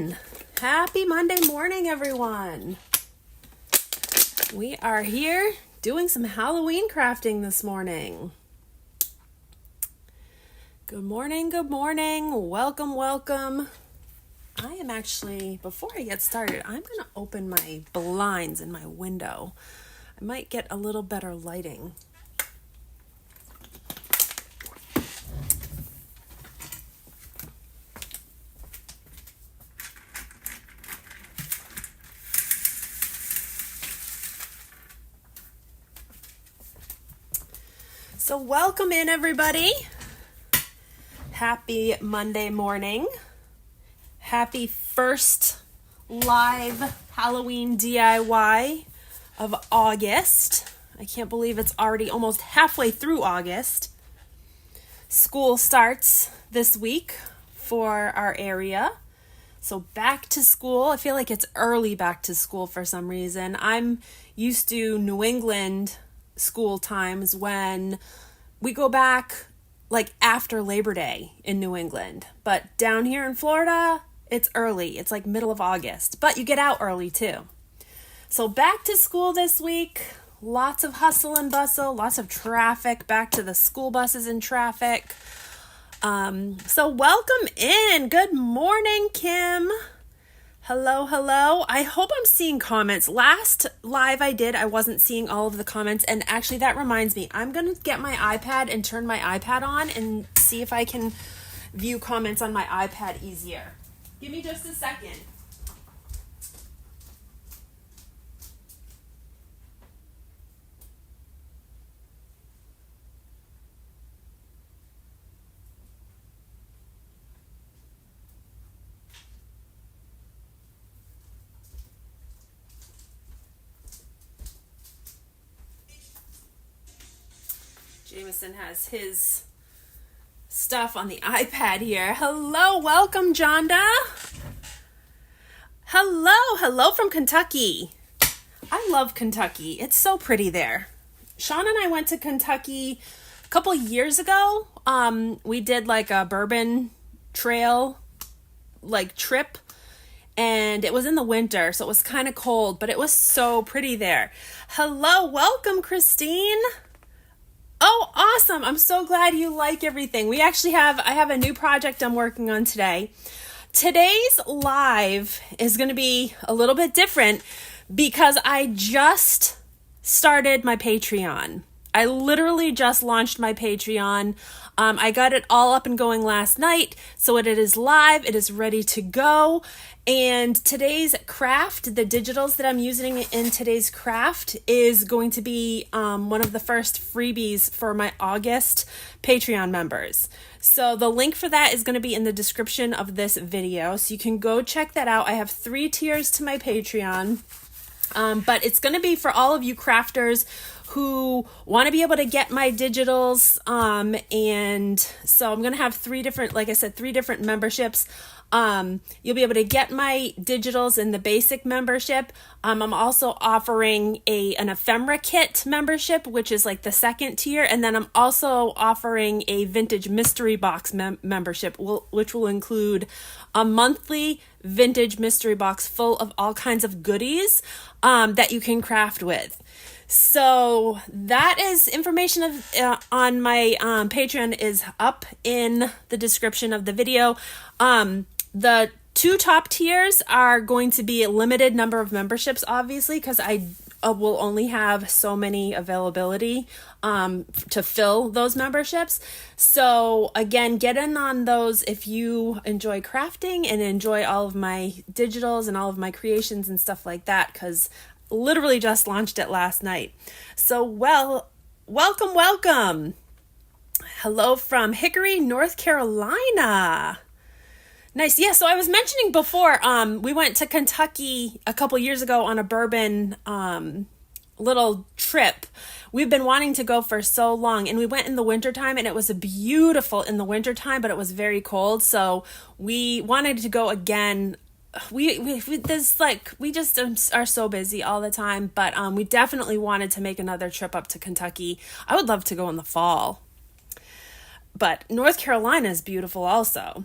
morning. Happy Monday morning, everyone. We are here doing some Halloween crafting this morning. Good morning, good morning. Welcome, welcome. I am actually, before I get started, I'm going to open my blinds in my window. I might get a little better lighting. So welcome in, everybody. Happy Monday morning. Happy first live Halloween DIY of August. I can't believe it's already almost halfway through August. School starts this week for our area. So back to school. I feel like it's early back to school for some reason. I'm used to New England school times when we go back like after Labor Day in New England. But down here in Florida, it's early. It's like middle of August, but you get out early too. So back to school this week. Lots of hustle and bustle, lots of traffic, back to the school buses and traffic. So welcome in. Good morning, Kim. Hello, hello. I hope I'm seeing comments. Last live I did, I wasn't seeing all of the comments. And actually that reminds me, I'm going to get my iPad and turn my iPad on and see if I can view comments on my iPad easier. Give me just a second. Jameson has his stuff on the iPad here. Hello, welcome, Jonda. Hello from Kentucky. I love Kentucky. It's so pretty there. Sean and I went to Kentucky a couple years ago. We did like a bourbon trail trip, and it was in the winter, so it was kind of cold, but it was so pretty there. Hello, welcome, Christine. Oh, awesome. I'm so glad you like everything. I have a new project I'm working on today. Today's live is going to be a little bit different because I just started my Patreon. I literally just launched my Patreon. I got it all up and going last night, so it is live. It is ready to go. And today's craft, the digitals that I'm using in today's craft, is going to be one of the first freebies for my August Patreon members. So the link for that is going to be in the description of this video. So you can go check that out. I have 3 tiers to my Patreon. But it's going to be for all of you crafters who want to be able to get my digitals. And so I'm going to have 3 different memberships. You'll be able to get my digitals in the basic membership. I'm also offering an ephemera kit membership, which is like the second tier. And then I'm also offering a vintage mystery box membership, which will include a monthly vintage mystery box full of all kinds of goodies that you can craft with. So that is information on my Patreon is up in the description of the video. The 2 top tiers are going to be a limited number of memberships, obviously, because I will only have so many availability to fill those memberships. So again, get in on those if you enjoy crafting and enjoy all of my digitals and all of my creations and stuff like that, because literally just launched it last night. So welcome. Hello from Hickory, North Carolina. Nice. Yeah, so I was mentioning before, we went to Kentucky a couple years ago on a bourbon little trip. We've been wanting to go for so long, and we went in the wintertime, and it was beautiful in the wintertime, but it was very cold, so we wanted to go again. We just are so busy all the time, but we definitely wanted to make another trip up to Kentucky. I would love to go in the fall, but North Carolina is beautiful also.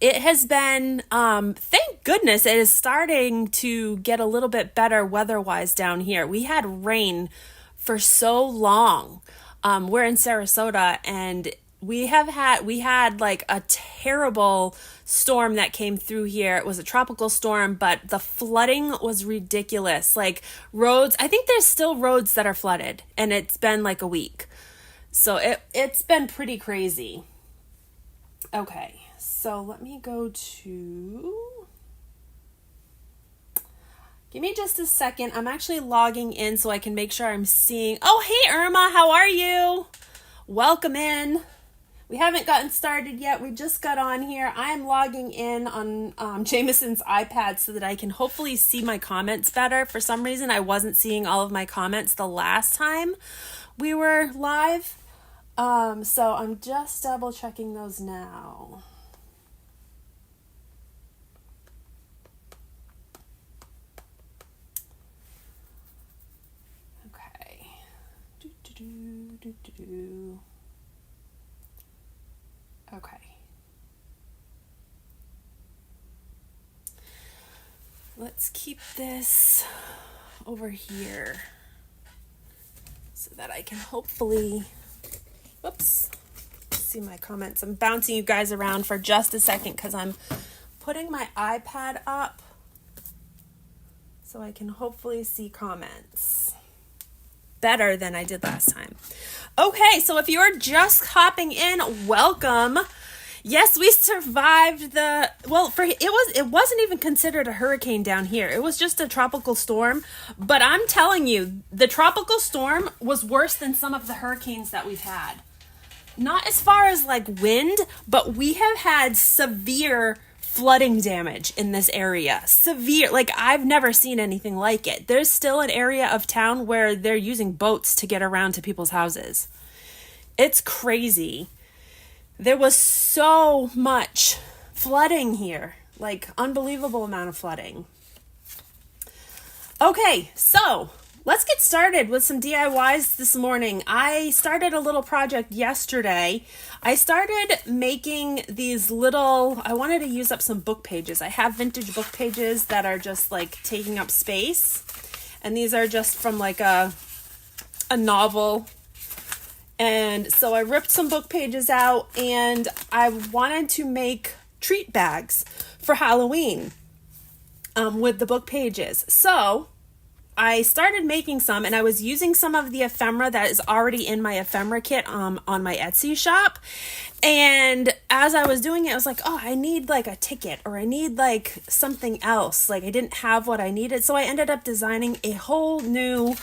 it has been, thank goodness, it is starting to get a little bit better weather-wise down here. We had rain for so long. We're in Sarasota, and we had like a terrible storm that came through here. It was a tropical storm, but the flooding was ridiculous. Like roads, I think there's still roads that are flooded, and it's been like a week. So it's been pretty crazy. Okay, so let me go to... Give me just a second. I'm actually logging in so I can make sure I'm seeing... Oh, hey, Irma, how are you? Welcome in. We haven't gotten started yet. We just got on here. I'm logging in on Jameson's iPad so that I can hopefully see my comments better. For some reason, I wasn't seeing all of my comments the last time we were live. So I'm just double checking those now. Okay. Okay. Let's keep this over here so that I can hopefully, whoops, see my comments. I'm bouncing you guys around for just a second because I'm putting my iPad up so I can hopefully see comments better than I did last time. Okay, so if you're just hopping in, welcome. Yes, we survived it wasn't even considered a hurricane down here. It was just a tropical storm, but I'm telling you, the tropical storm was worse than some of the hurricanes that we've had. Not as far as like wind, but we have had severe flooding damage in this area. Severe, like I've never seen anything like it. There's still an area of town where they're using boats to get around to people's houses. It's crazy. There was so much flooding here, like unbelievable amount of flooding. Okay, so let's get started with some DIYs this morning. I started a little project yesterday. I started making these little, I wanted to use up some book pages. I have vintage book pages that are just like taking up space. And these are just from like a novel. And so I ripped some book pages out and I wanted to make treat bags for Halloween with the book pages. So I started making some, and I was using some of the ephemera that is already in my ephemera kit on my Etsy shop. And as I was doing it, I was like, oh, I need like a ticket, or I need like something else. Like I didn't have what I needed. So I ended up designing a whole new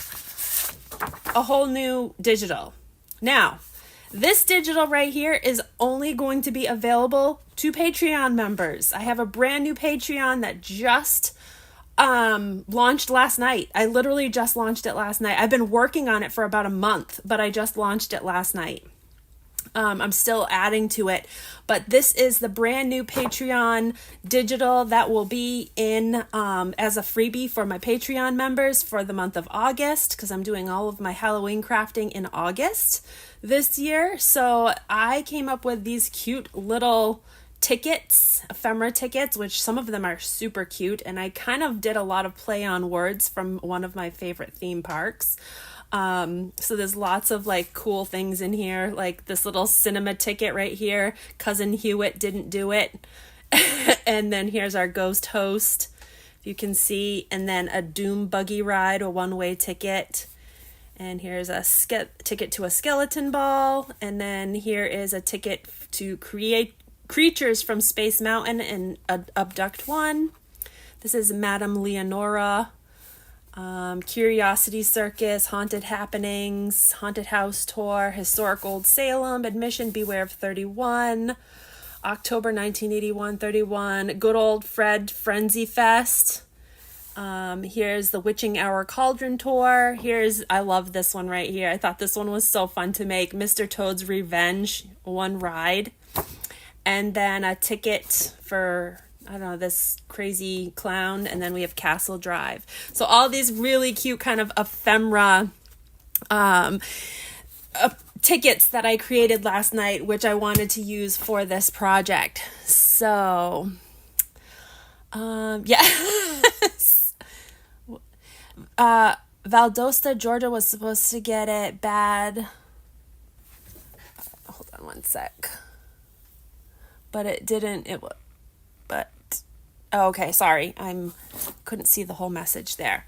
digital. Now, this digital right here is only going to be available to Patreon members. I have a brand new Patreon that just launched last night. I literally just launched it last night. I've been working on it for about a month, but I just launched it last night. I'm still adding to it, but this is the brand new Patreon digital that will be in as a freebie for my Patreon members for the month of August, because I'm doing all of my Halloween crafting in August this year. So I came up with these cute little tickets, ephemera tickets, which some of them are super cute, and I kind of did a lot of play on words from one of my favorite theme parks. So there's lots of like cool things in here, like this little cinema ticket right here. Cousin Hewitt didn't do it. And then here's our ghost host, if you can see, and then a doom buggy ride, a one-way ticket. And here's a ticket to a skeleton ball. And then here is a ticket to create creatures from Space Mountain and abduct one. This is Madame Leonora. Curiosity Circus, Haunted Happenings, Haunted House Tour, Historic Old Salem, Admission Beware of 31, October 1981, 31, Good Old Fred Frenzy Fest. Here's the Witching Hour Cauldron Tour. I love this one right here. I thought this one was so fun to make. Mr. Toad's Revenge, one ride. And then a ticket for, I don't know, this crazy clown. And then we have Castle Drive. So all these really cute kind of ephemera tickets that I created last night, which I wanted to use for this project. So So, yes. Valdosta, Georgia was supposed to get it bad. Hold on one sec. But it didn't. Okay, sorry. Couldn't see the whole message there.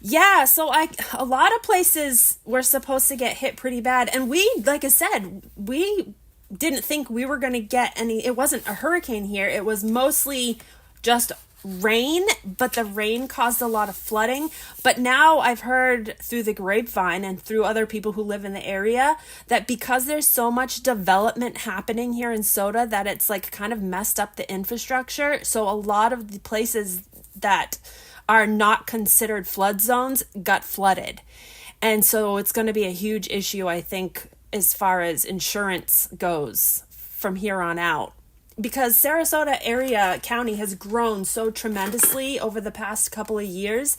Yeah, so a lot of places were supposed to get hit pretty bad. And we, like I said, we didn't think we were going to get any. It wasn't a hurricane here. It was mostly just rain, but the rain caused a lot of flooding. But now I've heard through the grapevine and through other people who live in the area that because there's so much development happening here in Soda that it's like kind of messed up the infrastructure. So a lot of the places that are not considered flood zones got flooded. And so it's going to be a huge issue, I think, as far as insurance goes from here on out. Because Sarasota area county has grown so tremendously over the past couple of years.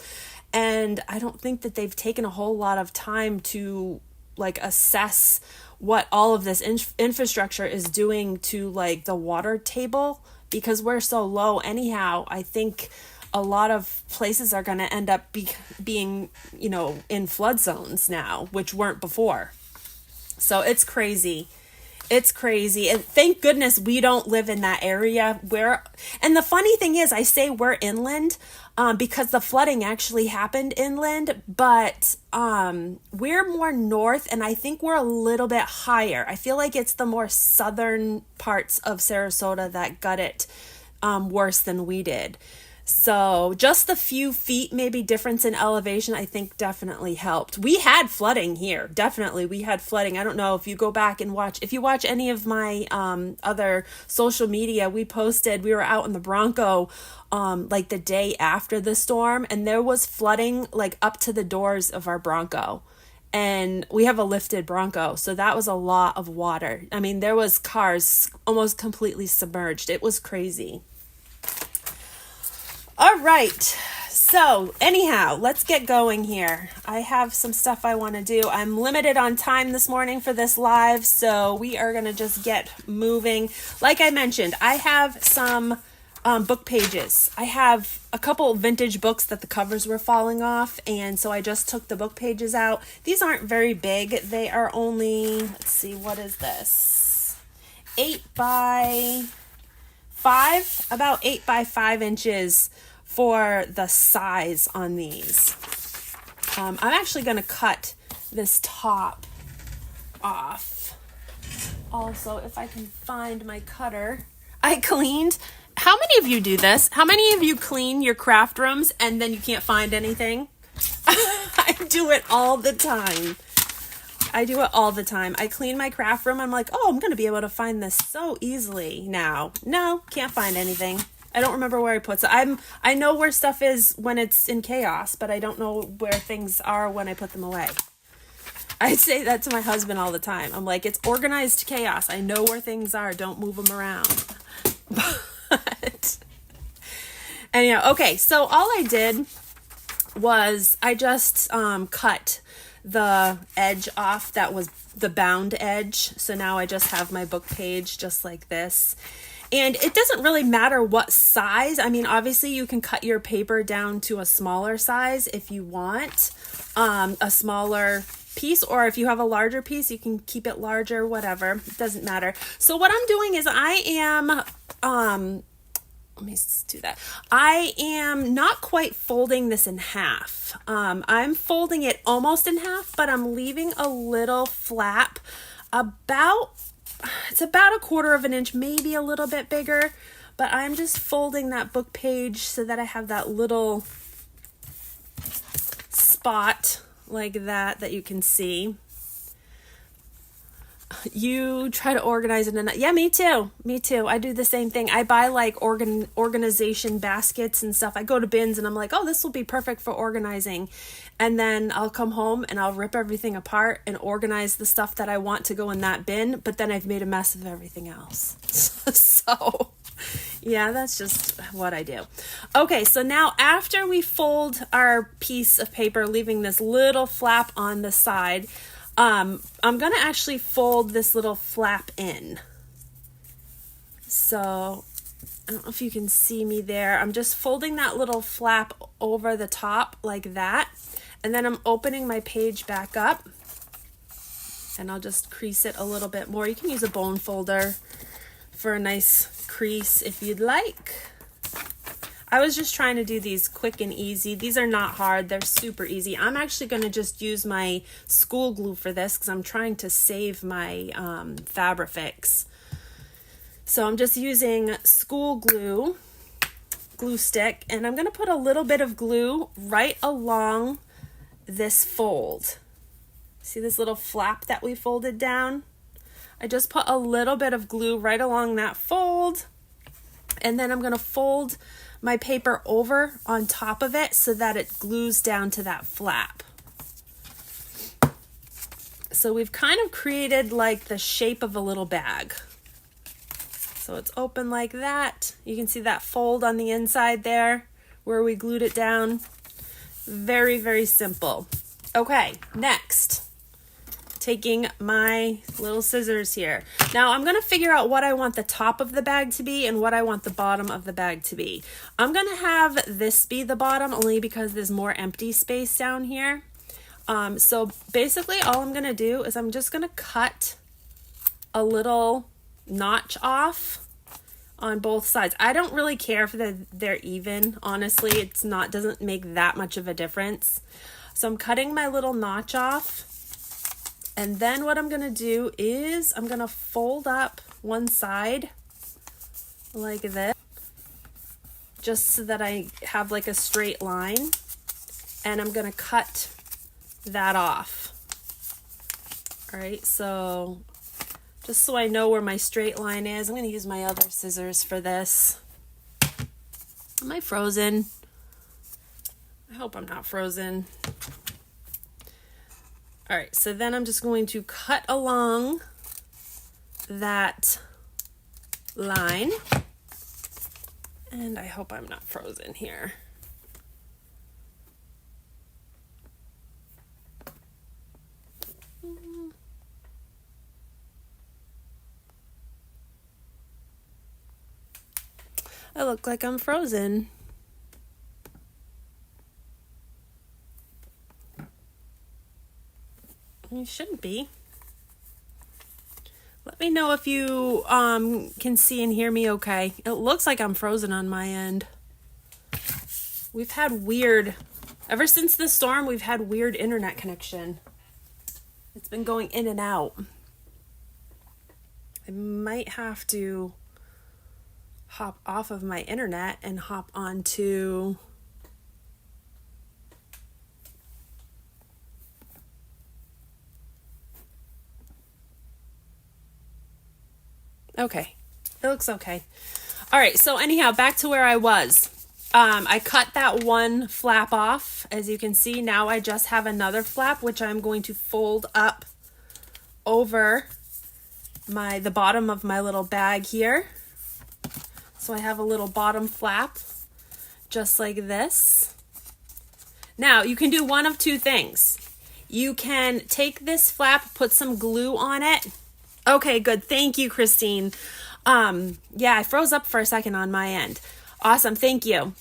And I don't think that they've taken a whole lot of time to like assess what all of this infrastructure is doing to like the water table. Because we're so low anyhow, I think a lot of places are going to end up being, in flood zones now, which weren't before. So it's crazy. It's crazy. And thank goodness we don't live in that area and the funny thing is I say we're inland because the flooding actually happened inland, but we're more north and I think we're a little bit higher. I feel like it's the more southern parts of Sarasota that got it worse than we did. So just a few feet maybe difference in elevation I think definitely helped. We had flooding here. Definitely we had flooding. I don't know if you go back and if you watch any of my other social media, we were out in the Bronco like the day after the storm and there was flooding like up to the doors of our Bronco. And we have a lifted Bronco, so that was a lot of water. I mean, there was cars almost completely submerged. It was crazy. All right, so anyhow, let's get going here. I have some stuff I want to do. I'm limited on time this morning for this live, so we are going to just get moving. Like I mentioned, I have some book pages. I have a couple vintage books that the covers were falling off, and so I just took the book pages out. These aren't very big. They are only, let's see, what is this? 8 by 5, about 8 by 5 inches for the size on these. I'm actually going to cut this top off. Also, if I can find my cutter, I cleaned. How many of you do this? How many of you clean your craft rooms and then you can't find anything? I do it all the time. I clean my craft room. I'm like, oh, I'm going to be able to find this so easily now. No, can't find anything. I don't remember where I put it. I know where stuff is when it's in chaos, but I don't know where things are when I put them away. I say that to my husband all the time. I'm like, it's organized chaos. I know where things are. Don't move them around. But anyhow, okay. So all I did was I just cut the edge off that was the bound edge. So now I just have my book page just like this. And it doesn't really matter what size. I mean, obviously you can cut your paper down to a smaller size if you want a smaller piece, or if you have a larger piece, you can keep it larger, whatever. It doesn't matter. So what I'm doing is I am, let me do that. I am not quite folding this in half. I'm folding it almost in half, but I'm leaving a little flap it's about 1/4 of an inch, maybe a little bit bigger, but I'm just folding that book page so that I have that little spot like that you can see. You try to organize it. Yeah, me too. I do the same thing. I buy like organization baskets and stuff. I go to bins and I'm like, oh, this will be perfect for organizing. And then I'll come home and I'll rip everything apart and organize the stuff that I want to go in that bin. But then I've made a mess of everything else. So yeah, that's just what I do. Okay, so now after we fold our piece of paper, leaving this little flap on the side, I'm going to actually fold this little flap in. So I don't know if you can see me there. I'm just folding that little flap over the top like that. And then I'm opening my page back up. And I'll just crease it a little bit more. You can use a bone folder for a nice crease if you'd like. I was just trying to do these quick and easy. These are not hard. They're super easy. I'm actually going to just use my school glue for this because I'm trying to save my Fabrifix. So I'm just using school glue stick, and I'm going to put a little bit of glue right along this fold. See this little flap that we folded down? I just put a little bit of glue right along that fold, and then I'm going to fold my paper over on top of it so that it glues down to that flap. So we've kind of created like the shape of a little bag. So it's open like that. You can see that fold on the inside there where we glued it down. Very, very simple. Okay, next. Taking my little scissors here. Now I'm going to figure out what I want the top of the bag to be and what I want the bottom of the bag to be. I'm going to have this be the bottom only because there's more empty space down here. So basically all I'm going to do is I'm just going to cut a little notch off on both sides. I don't really care if they're even, honestly. It's not, doesn't make that much of a difference. So I'm cutting my little notch off, and then what I'm going to do is I'm going to fold up one side like this, just so that I have like a straight line, and I'm going to cut that off. All right, so just so I know where my straight line is, I'm going to use my other scissors for this. Am I frozen? I hope I'm not frozen. All right, so then I'm just going to cut along that line. And I hope I'm not frozen here. I look like I'm frozen. You shouldn't be. Let me know if you can see and hear me okay. It looks like I'm frozen on my end. We've had ever since the storm, we've had weird internet connection. It's been going in and out. I might have to hop off of my internet and hop onto okay, it looks okay. All right, so anyhow, back to where I was. I cut that one flap off. As you can see, now I just have another flap, which I'm going to fold up over the bottom of my little bag here. So I have a little bottom flap, just like this. Now, you can do one of two things. You can take this flap, put some glue on it. Okay, good. Thank you, Christine. Yeah, I froze up for a second on my end. Awesome. Thank you.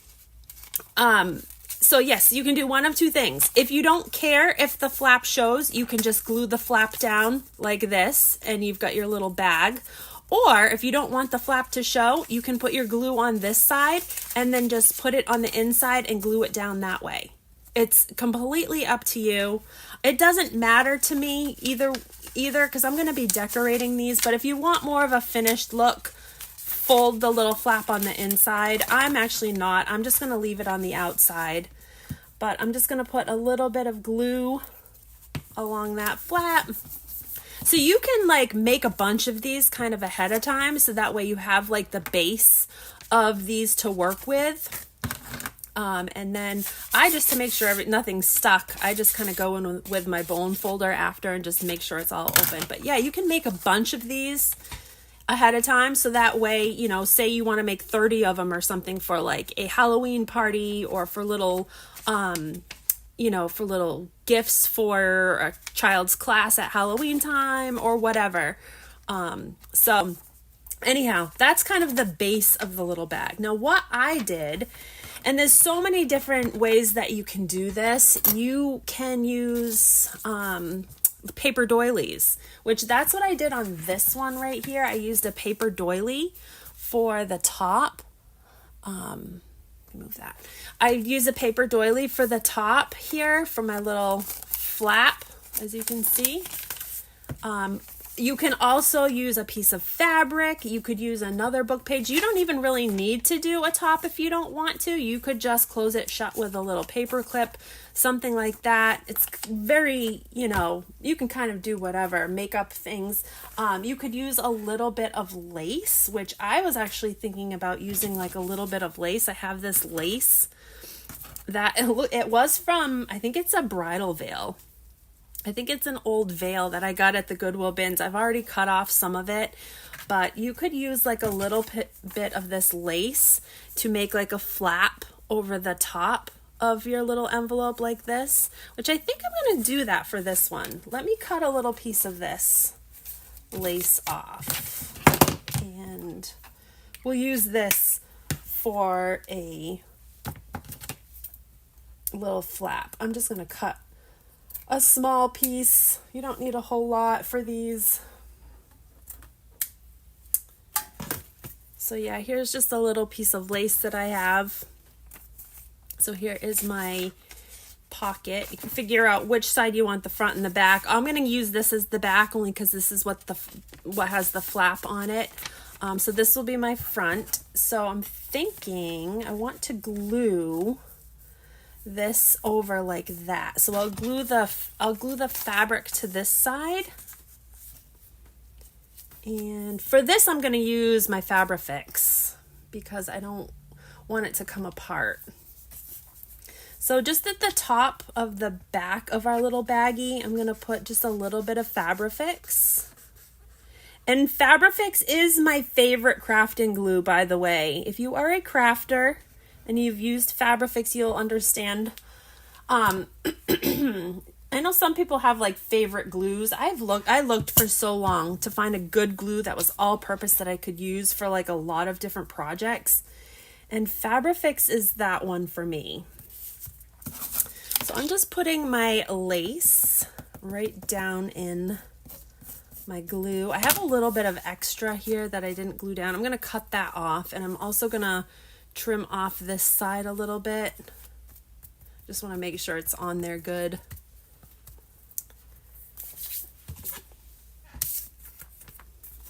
So yes, you can do one of two things. If you don't care if the flap shows, you can just glue the flap down like this, and you've got your little bag. Or if you don't want the flap to show, you can put your glue on this side and then just put it on the inside and glue it down that way. It's completely up to you. It doesn't matter to me either because I'm going to be decorating these, but if you want more of a finished look, fold the little flap on the inside. I'm actually not. I'm just going to leave it on the outside, but I'm just going to put a little bit of glue along that flap. So you can like make a bunch of these kind of ahead of time, so that way you have like the base of these to work with. And then to make sure nothing's stuck, I just kind of go in with my bone folder after and just make sure it's all open. But yeah, you can make a bunch of these ahead of time, so that way, you know, say you want to make 30 of them or something for like a Halloween party, or for little for little gifts for a child's class at Halloween time or whatever. So Anyhow, that's kind of the base of the little bag. Now what I did, and there's so many different ways that you can do this. You can use paper doilies, which that's what I did on this one right here. I used a paper doily for the top. Move that. I use a paper doily for the top here for my little flap, as you can see. You can also use a piece of fabric. You could use another book page. You don't even really need to do a top if you don't want to. You could just close it shut with a little paper clip, something like that. It's very, you can kind of do whatever, make up things. You could use a little bit of lace, which I was actually thinking about using like a little bit of lace. I have this lace that it was from, I think it's a bridal veil. I think it's an old veil that I got at the Goodwill bins. I've already cut off some of it, but you could use like a little bit of this lace to make like a flap over the top of your little envelope like this, which I think I'm going to do that for this one. Let me cut a little piece of this lace off, and we'll use this for a little flap. I'm just going to cut a small piece. You don't need a whole lot for these. So yeah, here's just a little piece of lace that I have. So here is my pocket. You can figure out which side you want the front and the back. I'm going to use this as the back only because this is what has the flap on it. So this will be my front. So I'm thinking I want to glue this over like that. So I'll glue the fabric to this side. And for this I'm going to use my Fabrifix because I don't want it to come apart. So just at the top of the back of our little baggie, I'm going to put just a little bit of Fabrifix. And Fabrifix is my favorite crafting glue, by the way. If you are a crafter and you've used Fabrifix, you'll understand. I know some people have like favorite glues. I looked for so long to find a good glue that was all purpose that I could use for like a lot of different projects. And Fabrifix is that one for me. So I'm just putting my lace right down in my glue. I have a little bit of extra here that I didn't glue down. I'm going to cut that off, and I'm also going to trim off this side a little bit. Just want to make sure it's on there good.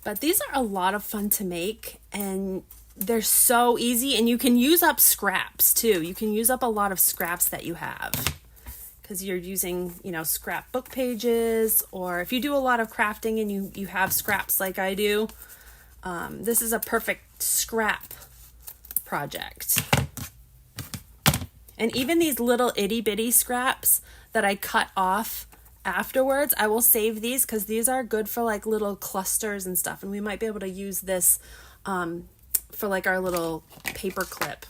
But these are a lot of fun to make, and they're so easy, and you can use up scraps too. You can use up a lot of scraps that you have because you're using, scrap book pages, or if you do a lot of crafting and you have scraps like I do, this is a perfect scrap project. And even these little itty bitty scraps that I cut off afterwards, I will save these because these are good for like little clusters and stuff, and we might be able to use this for like our little paper clip.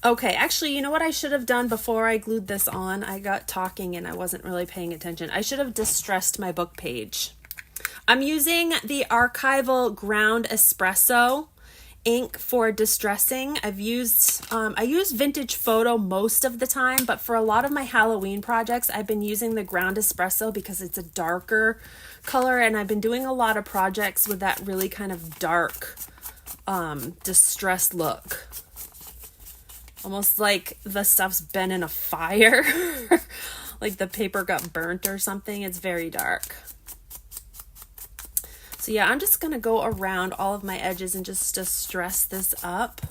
Okay, actually, you know what I should have done before I glued this on? I got talking and I wasn't really paying attention. I should have distressed my book page. I'm using the Archival Ground Espresso ink for distressing. I use Vintage Photo most of the time, but for a lot of my Halloween projects, I've been using the Ground Espresso because it's a darker color, and I've been doing a lot of projects with that really kind of dark, distressed look. Almost like the stuff's been in a fire, like the paper got burnt or something. It's very dark. So yeah, I'm just going to go around all of my edges and just distress this up.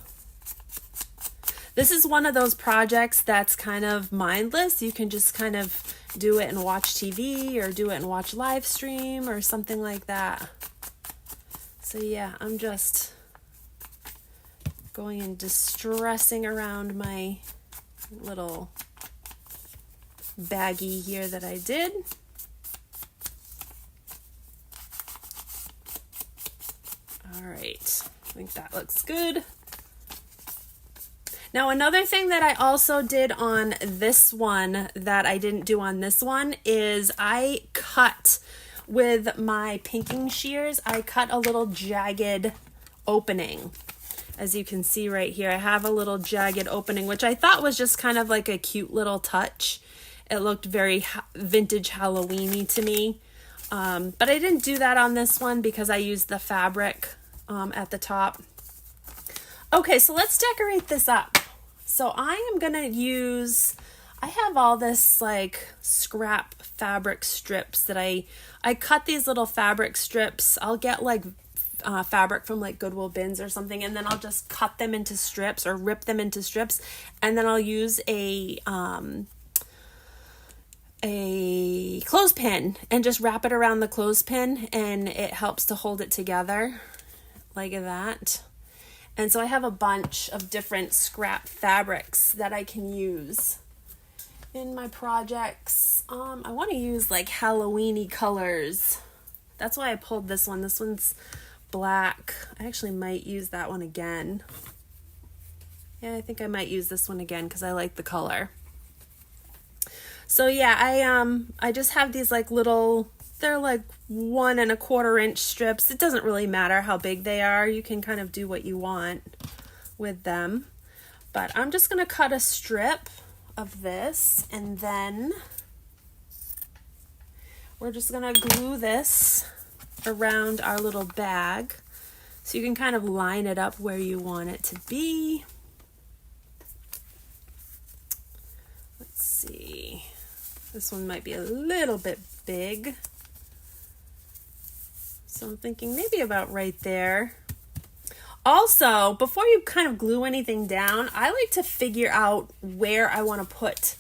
This is one of those projects that's kind of mindless. You can just kind of do it and watch TV, or do it and watch live stream or something like that. So yeah, I'm just going and distressing around my little baggie here that I did. All right, I think that looks good. Now, another thing that I also did on this one that I didn't do on this one is I cut with my pinking shears, I cut a little jagged opening. As you can see right here, I have a little jagged opening, which I thought was just kind of like a cute little touch. It looked very vintage Halloween-y to me. But I didn't do that on this one because I used the fabric at the top. Okay, so let's decorate this up. So I am gonna use, I have all this like scrap fabric strips that I cut these little fabric strips. I'll get like fabric from like Goodwill bins or something, and then I'll just cut them into strips or rip them into strips, and then I'll use a clothespin and just wrap it around the clothespin, and it helps to hold it together like that. And so I have a bunch of different scrap fabrics that I can use in my projects. I want to use like Halloween-y colors. That's why I pulled this one. This one's black. I actually might use that one again. Yeah, I think I might use this one again because I like the color. So yeah, I just have these like little, they're like 1 1/4 inch strips. It doesn't really matter how big they are. You can kind of do what you want with them. But I'm just going to cut a strip of this, and then we're just going to glue this around our little bag so you can kind of line it up where you want it to be. Let's see. This one might be a little bit big. So I'm thinking maybe about right there. Also, before you kind of glue anything down, I like to figure out where I want to put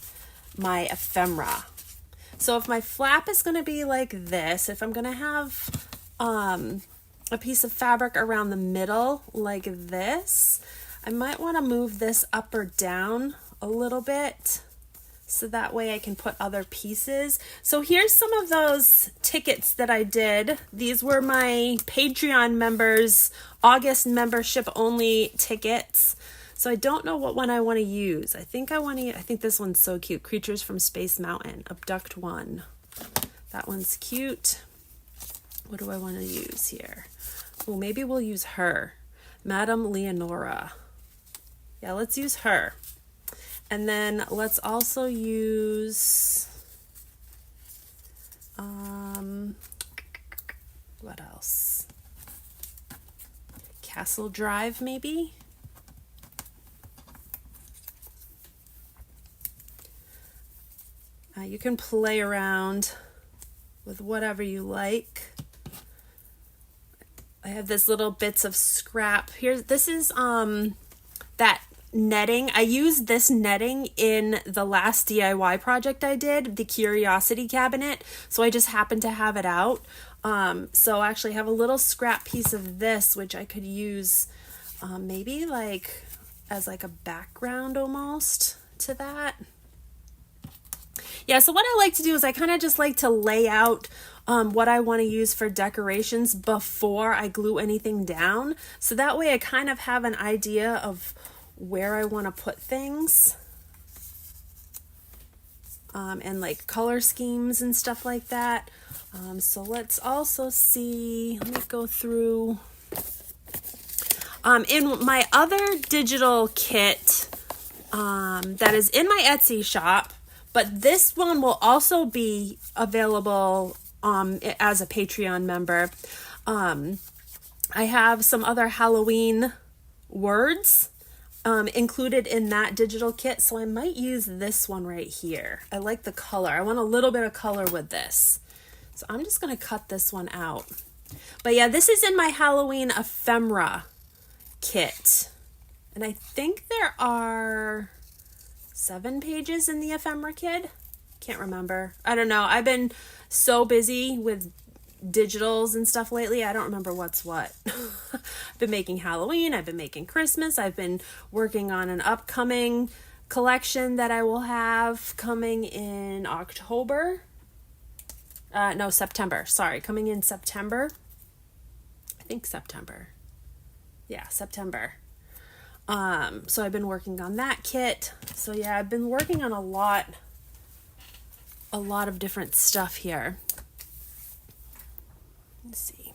my ephemera. So if my flap is going to be like this, if I'm going to have a piece of fabric around the middle like this, I might want to move this up or down a little bit, so that way I can put other pieces. So here's some of those tickets that I did. These were my Patreon members, August membership only tickets. So I don't know what one I want to use. I think this one's so cute. Creatures from Space Mountain, Abduct 1. That one's cute. What do I want to use here? Oh, maybe we'll use her. Madame Leonora. Yeah, let's use her. And then let's also use, what else? Castle Drive, maybe? You can play around with whatever you like. I have this little bits of scrap. This is that netting. I used this netting in the last DIY project I did, the Curiosity cabinet, so I just happened to have it out. So I actually have a little scrap piece of this, which I could use maybe like as like a background almost to that. Yeah, so what I like to do is I kind of just like to lay out what I want to use for decorations before I glue anything down. So that way I kind of have an idea of where I want to put things, and like color schemes and stuff like that. So let's also see, let me go through. In my other digital kit that is in my Etsy shop, but this one will also be available as a Patreon member. I have some other Halloween words included in that digital kit, so I might use this one right here. I like the color. I want a little bit of color with this. So I'm just going to cut this one out. But yeah, this is in my Halloween ephemera kit. And I think there are 7 pages in the ephemera kit. Can't remember. I don't know. I've been so busy with digitals and stuff lately, I don't remember what's what. I've been making Halloween, I've been making Christmas, I've been working on an upcoming collection that I will have coming in October. No, September. Sorry, coming in September. I think September. Yeah, September. So I've been working on that kit. So yeah, I've been working on a lot of different stuff here. Let's see.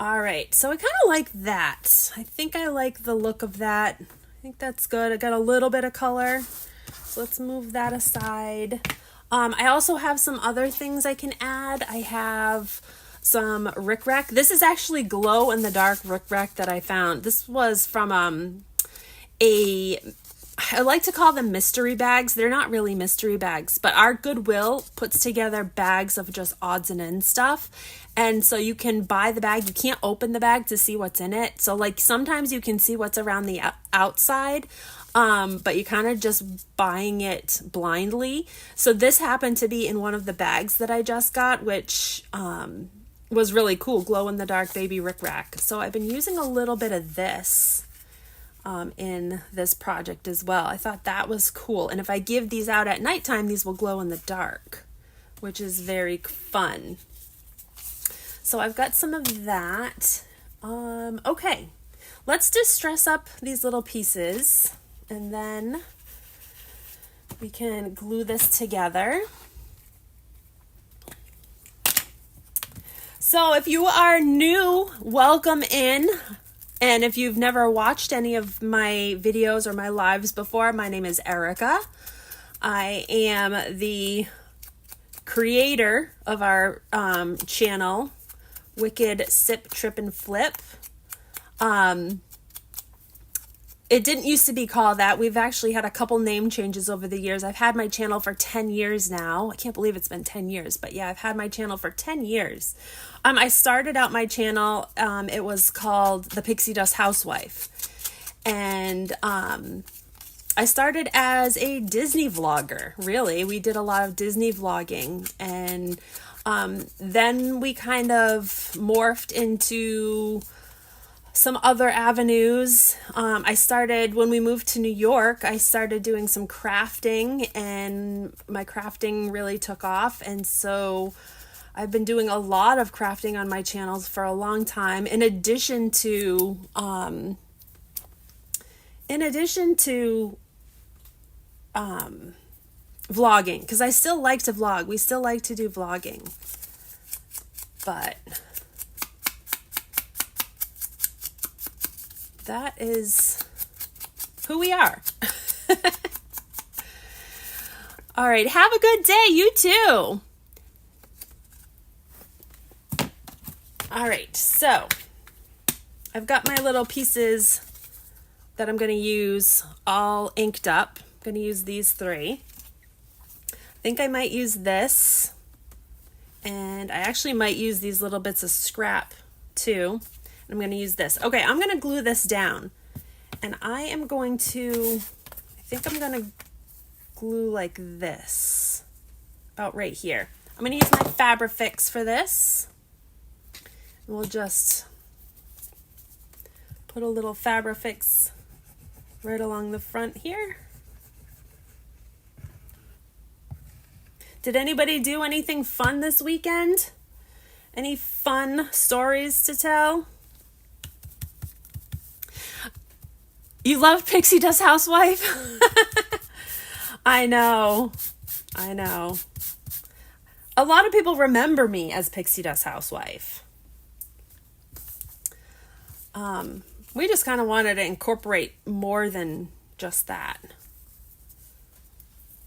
All right, so I kind of like that. I think I like the look of that. I think that's good. I got a little bit of color. So let's move that aside. I also have some other things I can add. I have some rickrack. This is actually glow in the dark rickrack that I found. This was from I like to call them mystery bags. They're not really mystery bags, but our Goodwill puts together bags of just odds and ends stuff. And so you can buy the bag. You can't open the bag to see what's in it. So like sometimes you can see what's around the outside, but you kind of just buying it blindly. So this happened to be in one of the bags that I just got, which was really cool. Glow in the dark baby rickrack. So I've been using a little bit of this in this project as well. I thought that was cool. And if I give these out at nighttime, these will glow in the dark, which is very fun. So I've got some of that. Okay, let's distress up these little pieces and then we can glue this together. So if you are new, welcome in. And if you've never watched any of my videos or my lives before, my name is Erica. I am the creator of our channel, Wicked Sip, Trip, and Flip. It didn't used to be called that. We've actually had a couple name changes over the years. I've had my channel for 10 years now. I can't believe it's been 10 years, but yeah, I've had my channel for 10 years. I started out my channel, it was called The Pixie Dust Housewife. And I started as a Disney vlogger, really. We did a lot of Disney vlogging. And then we kind of morphed into some other avenues. I started, when we moved to New York, I started doing some crafting and my crafting really took off. And so I've been doing a lot of crafting on my channels for a long time, in addition to vlogging, because I still like to vlog. We still like to do vlogging. But that is who we are. All right, have a good day. You too. All right, so I've got my little pieces that I'm going to use all inked up. I'm going to use these 3. I think I might use this, and I actually might use these little bits of scrap too. I'm going to use this. Okay, I'm going to glue this down, and I think I'm going to glue like this, about right here. I'm going to use my Fabrifix for this. We'll just put a little Fabrifix right along the front here. Did anybody do anything fun this weekend? Any fun stories to tell? You love Pixie Dust Housewife? I know. A lot of people remember me as Pixie Dust Housewife. We just kind of wanted to incorporate more than just that.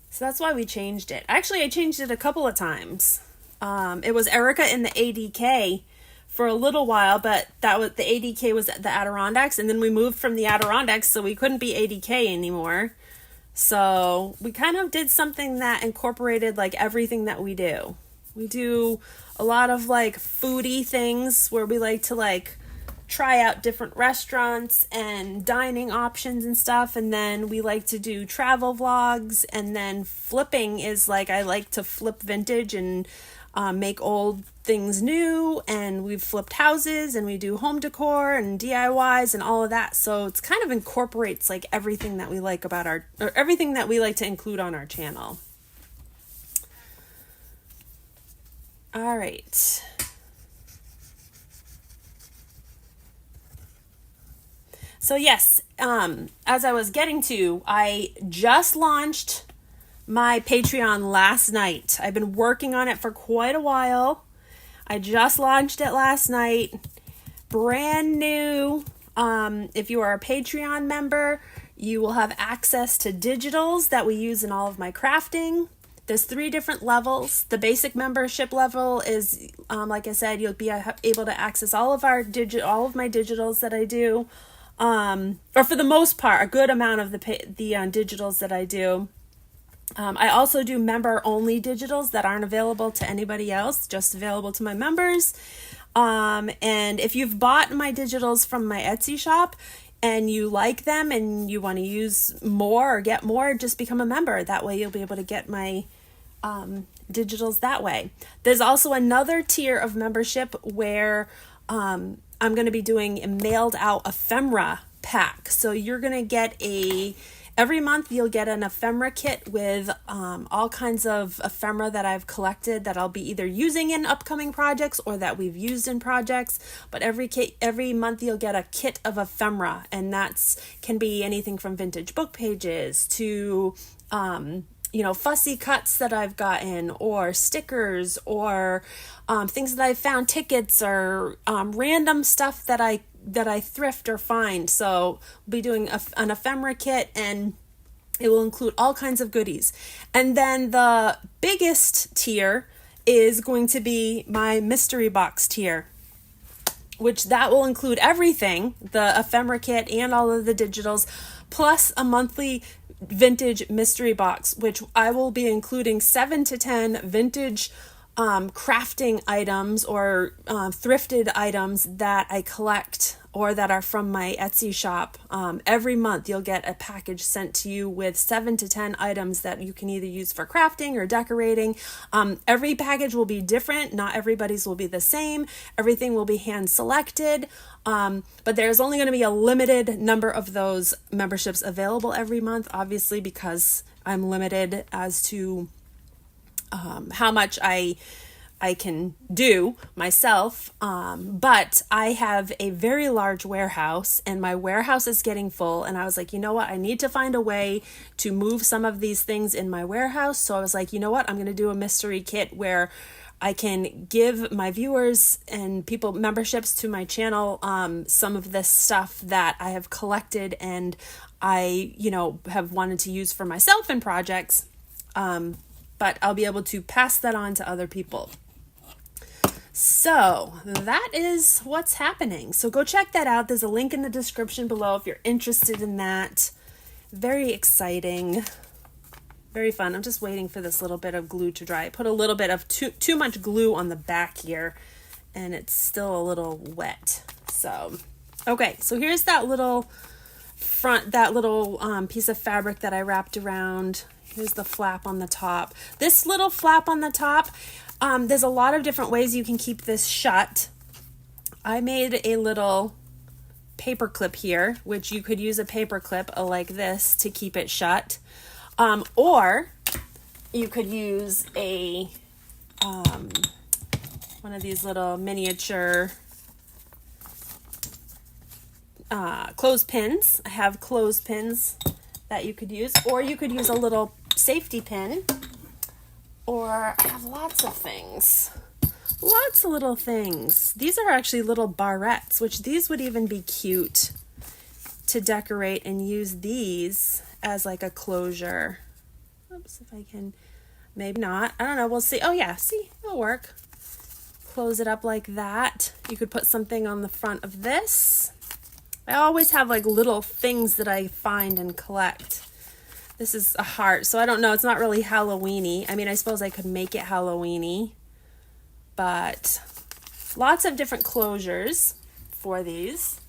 So that's why we changed it. Actually, I changed it a couple of times. It was Erica in the ADK for a little while, but the ADK was the Adirondacks, and then we moved from the Adirondacks, so we couldn't be ADK anymore. So we kind of did something that incorporated like everything that we do. We do a lot of like foodie things where we like to like try out different restaurants and dining options and stuff, and then we like to do travel vlogs, and then flipping is like I like to flip vintage and make old things new, and we've flipped houses and we do home decor and DIYs and all of that. So it's kind of incorporates like everything that we like about everything that we like to include on our channel. All right. So yes, as I was getting to, I just launched my Patreon last night. I've been working on it for quite a while. I just launched it last night. Brand new. If you are a Patreon member, you will have access to digitals that we use in all of my crafting. There's 3 different levels. The basic membership level is, like I said, you'll be able to access all of my digitals that I do, or for the most part, a good amount of the digitals that I do. I also do member-only digitals that aren't available to anybody else, just available to my members. And if you've bought my digitals from my Etsy shop and you like them and you want to use more or get more, just become a member. That way you'll be able to get my digitals that way. There's also another tier of membership where I'm going to be doing a mailed out ephemera pack. So you're going to get every month you'll get an ephemera kit with all kinds of ephemera that I've collected that I'll be either using in upcoming projects or that we've used in projects. But every month you'll get a kit of ephemera, and that's can be anything from vintage book pages to fussy cuts that I've gotten, or stickers, or things that I found, tickets, or random stuff that I thrift or find. So we'll be doing an ephemera kit, and it will include all kinds of goodies. And then the biggest tier is going to be my mystery box tier, which that will include everything, the ephemera kit and all of the digitals, plus a monthly vintage mystery box, which I will be including 7 to 10 vintage crafting items or thrifted items that I collect or that are from my Etsy shop. Every month you'll get a package sent to you with 7 to 10 items that you can either use for crafting or decorating. Every package will be different. Not everybody's will be the same. Everything will be hand selected. But there's only going to be a limited number of those memberships available every month, obviously, because I'm limited as to how much I can do myself. But I have a very large warehouse, and my warehouse is getting full. And I was like, you know what? I need to find a way to move some of these things in my warehouse. So I was like, you know what? I'm going to do a mystery kit where I can give my viewers and people memberships to my channel some of this stuff that I have collected and I, have wanted to use for myself in projects. But I'll be able to pass that on to other people. So that is what's happening. So go check that out. There's a link in the description below if you're interested in that. Very exciting. Very fun. I'm just waiting for this little bit of glue to dry. I put a little bit of too much glue on the back here, and it's still a little wet. So, okay. So here's that little piece of fabric that I wrapped around. Here's the flap on the top. This little flap on the top, there's a lot of different ways you can keep this shut. I made a little paper clip here, which you could use a paper clip like this to keep it shut. Or you could use a one of these little miniature clothespins. I have clothespins that you could use, or you could use a little safety pin, or I have lots of things. Lots of little things. These are actually little barrettes, which these would even be cute to decorate and use these as like a closure. Oops, if I can, maybe not. I don't know. We'll see. Oh yeah, see, it'll work. Close it up like that. You could put something on the front of this. I always have like little things that I find and collect. This is a heart, so I don't know. It's not really Halloween-y. I mean, I suppose I could make it Halloween-y, but lots of different closures for these.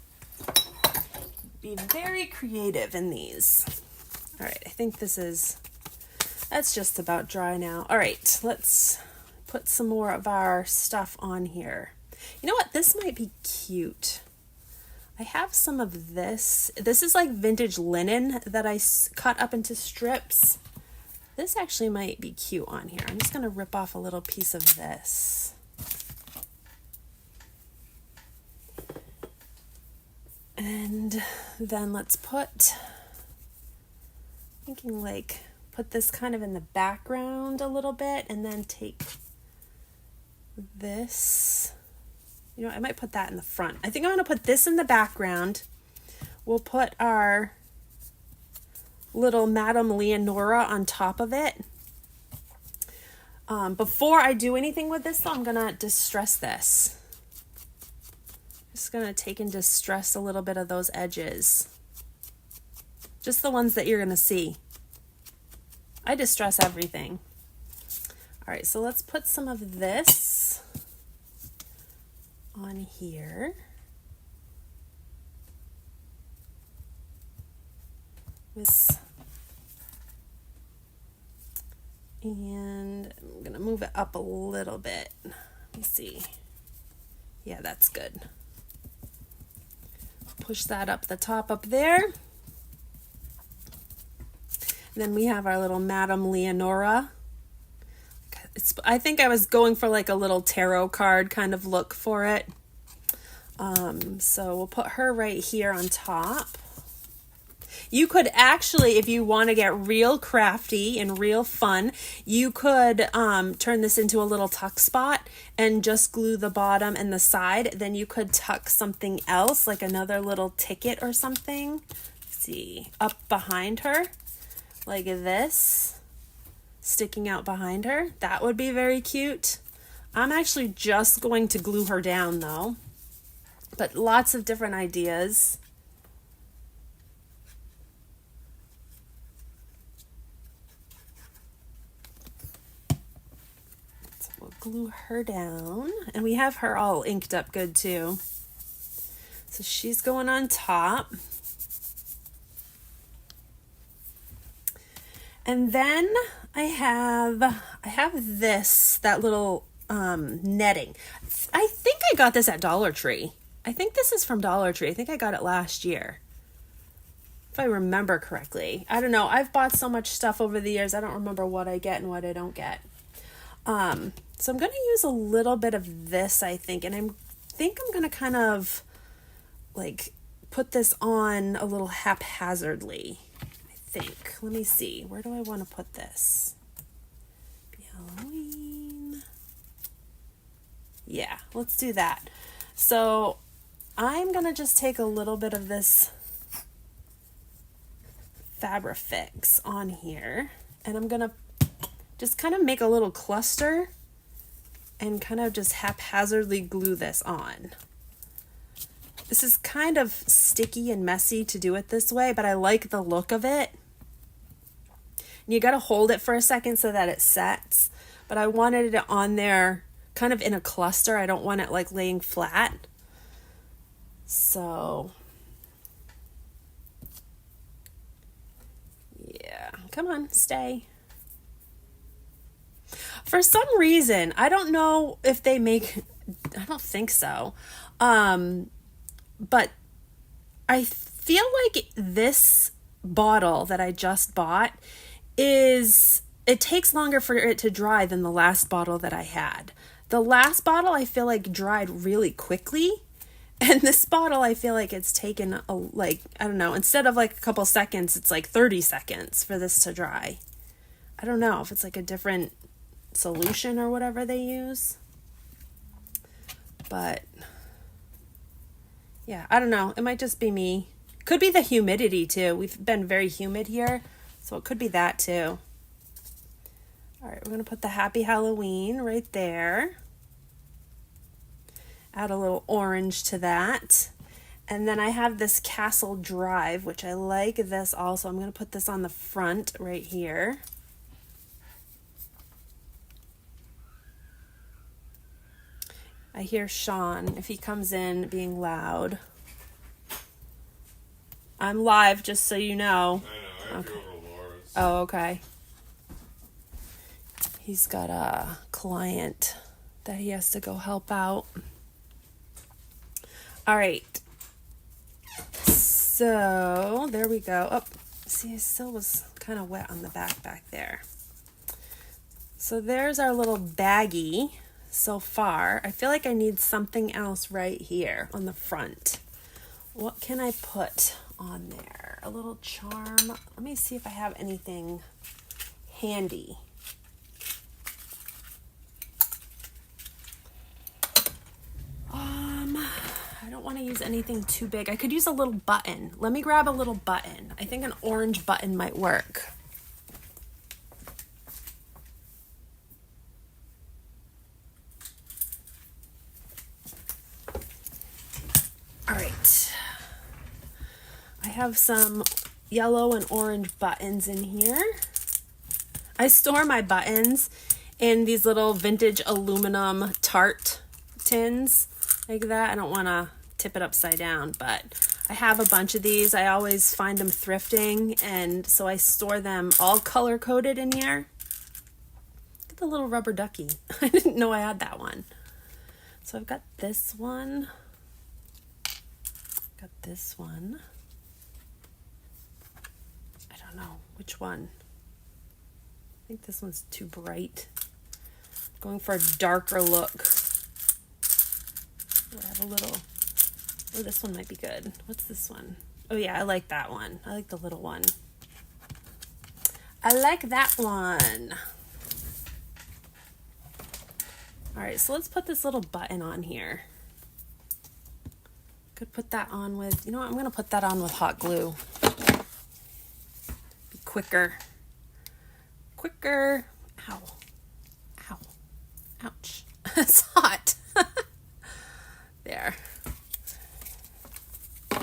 Be very creative in these. All right, I think that's just about dry now. All right, let's put some more of our stuff on here. You know what? This might be cute. I have some of this. This is like vintage linen that I cut up into strips. This actually might be cute on here. I'm just going to rip off a little piece of this. And then let's put this kind of in the background a little bit, and then take this, you know, I might put that in the front. I think I'm going to put this in the background. We'll put our little Madame Leonora on top of it. Before I do anything with this, though, I'm going to distress this. Just going to take and distress a little bit of those edges. Just the ones that you're going to see. I distress everything. All right, so let's put some of this on here. And I'm going to move it up a little bit. Let me see. Yeah, that's good. Push that up the top up there. And then we have our little Madame Leonora. I think I was going for like a little tarot card kind of look for it. So we'll put her right here on top. You could actually, if you want to get real crafty and real fun, you could turn this into a little tuck spot and just glue the bottom and the side. Then you could tuck something else, like another little ticket or something. Let's see, up behind her, like this, sticking out behind her. That would be very cute. I'm actually just going to glue her down though, but lots of different ideas. Glue her down, and we have her all inked up good too, so she's going on top. And then I have that little netting. I think I got this at Dollar Tree. I think this is from Dollar Tree. I think I got it last year, if I remember correctly. I don't know, I've bought so much stuff over the years, I don't remember what I get and what I don't get. So I'm going to use a little bit of this, I think, and I think I'm going to kind of like put this on a little haphazardly, I think. Let me see. Where do I want to put this? Halloween. Yeah, let's do that. So I'm going to just take a little bit of this Fabrifix on here, and I'm going to just kind of make a little cluster and kind of just haphazardly glue this on. This is kind of sticky and messy to do it this way, but I like the look of it. And you got to hold it for a second so that it sets, but I wanted it on there kind of in a cluster. I don't want it like laying flat. So yeah, come on, stay. For some reason, I don't know if they make, I don't think so, but I feel like this bottle that I just bought it takes longer for it to dry than the last bottle that I had. The last bottle I feel like dried really quickly, and this bottle I feel like it's taken I don't know, instead of like a couple seconds, it's like 30 seconds for this to dry. I don't know if it's like a different solution or whatever they use, but yeah, I don't know, it might just be me. Could be the humidity too. We've been very humid here, so it could be that too. All right, we're gonna put the Happy Halloween right there, add a little orange to that, and then I have this Castle Drive, which I like this also. I'm gonna put this on the front right here. I hear Sean, if he comes in, being loud. I'm live, just so you know. I know, I have to go over to Laura's. Oh, okay. He's got a client that he has to go help out. All right. So, there we go. Oh, see, it still was kind of wet on the back there. So there's our little baggie. So far, I feel like I need something else right here on the front. What can I put on there? A little charm. Let me see if I have anything handy. don't want to use anything too big. I could use a little button. Let me grab a little button. I think an orange button might work. All right. I have some yellow and orange buttons in here. I store my buttons in these little vintage aluminum tart tins like that. I don't want to tip it upside down, but I have a bunch of these. I always find them thrifting, and so I store them all color coded in here. Look at the little rubber ducky. I didn't know I had that one. So I've got this one. Got this one. I don't know which one. I think this one's too bright. Going for a darker look. I have a little, oh, this one might be good. What's this one? Oh yeah, I like that one. I like the little one. I like that one. All right, so let's put this little button on here. Could put that on with, you know what, I'm gonna put that on with hot glue. Be quicker. Quicker. Ow. Ow. Ouch. It's hot. There. All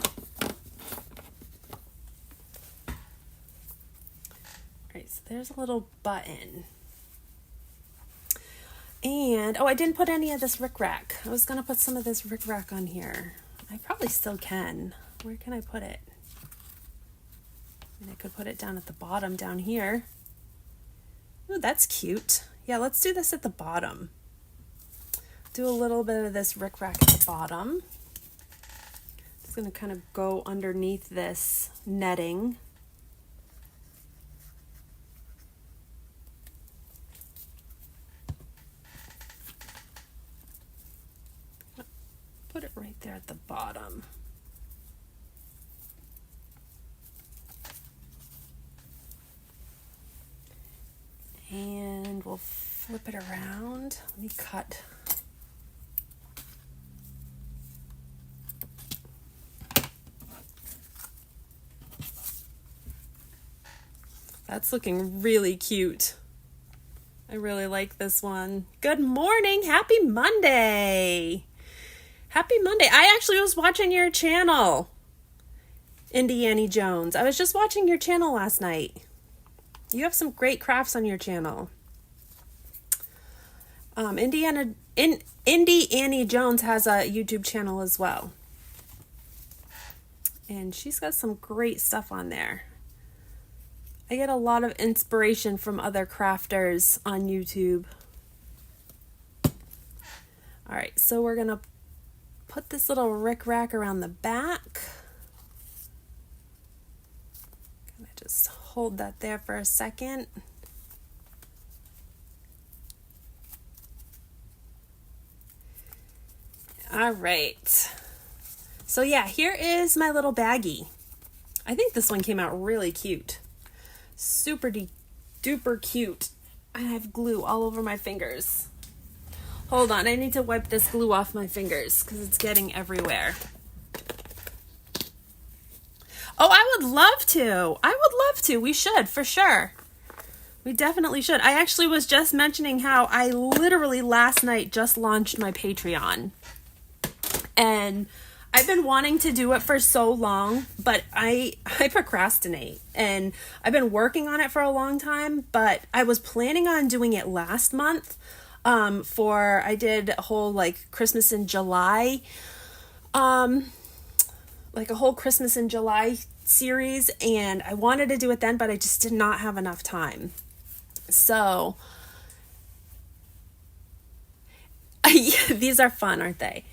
right, so there's a little button. And, oh, I didn't put any of this rickrack. I was gonna put some of this rickrack on here. I probably still can. Where can I put it? And I could put it down at the bottom down here. Ooh, that's cute. Yeah, let's do this at the bottom. Do a little bit of this rickrack at the bottom. It's going to kind of go underneath this netting. Put it right there at the bottom. And we'll flip it around. Let me cut. That's looking really cute. I really like this one. Good morning. Happy Monday. Happy Monday. I actually was watching your channel, Indiana Jones. I was just watching your channel last night. You have some great crafts on your channel. Indie Annie Jones has a YouTube channel as well. And she's got some great stuff on there. I get a lot of inspiration from other crafters on YouTube. All right, so we're gonna put this little rickrack around the back. Gonna just hold that there for a second. All right. So yeah, here is my little baggie. I think this one came out really cute. Super duper cute. I have glue all over my fingers. Hold on, I need to wipe this glue off my fingers because it's getting everywhere. Oh, I would love to. I would love to. We should, for sure. We definitely should. I actually was just mentioning how I literally last night just launched my Patreon. And I've been wanting to do it for so long, but I procrastinate. And I've been working on it for a long time, but I was planning on doing it last month. I did a whole like Christmas in July, like a whole Christmas in July series, and I wanted to do it then, but I just did not have enough time. So these are fun, aren't they?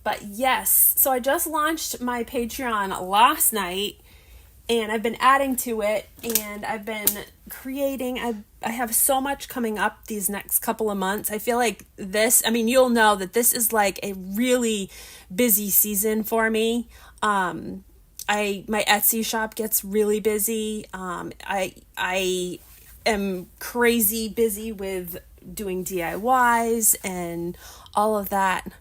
But yes, so I just launched my Patreon last night, and I've been adding to it, and I've been creating. I have so much coming up these next couple of months. I feel like this, I mean, you'll know that this is like a really busy season for me. My Etsy shop gets really busy. I am crazy busy with doing DIYs and all of that.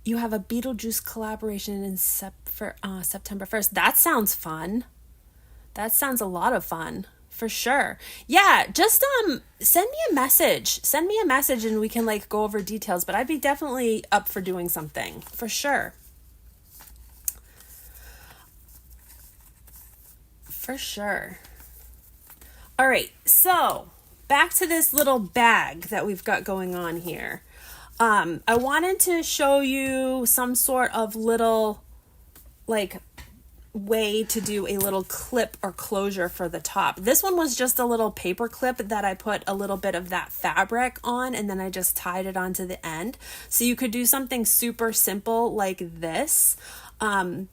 You have a Beetlejuice collaboration in September 1st. That sounds fun. That sounds a lot of fun. For sure. Yeah, just send me a message. Send me a message and we can like go over details, but I'd be definitely up for doing something. For sure. For sure. All right, so back to this little bag that we've got going on here. I wanted to show you some sort of little like way to do a little clip or closure for the top. This one was just a little paper clip that I put a little bit of that fabric on and then I just tied it onto the end. So you could do something super simple like this. I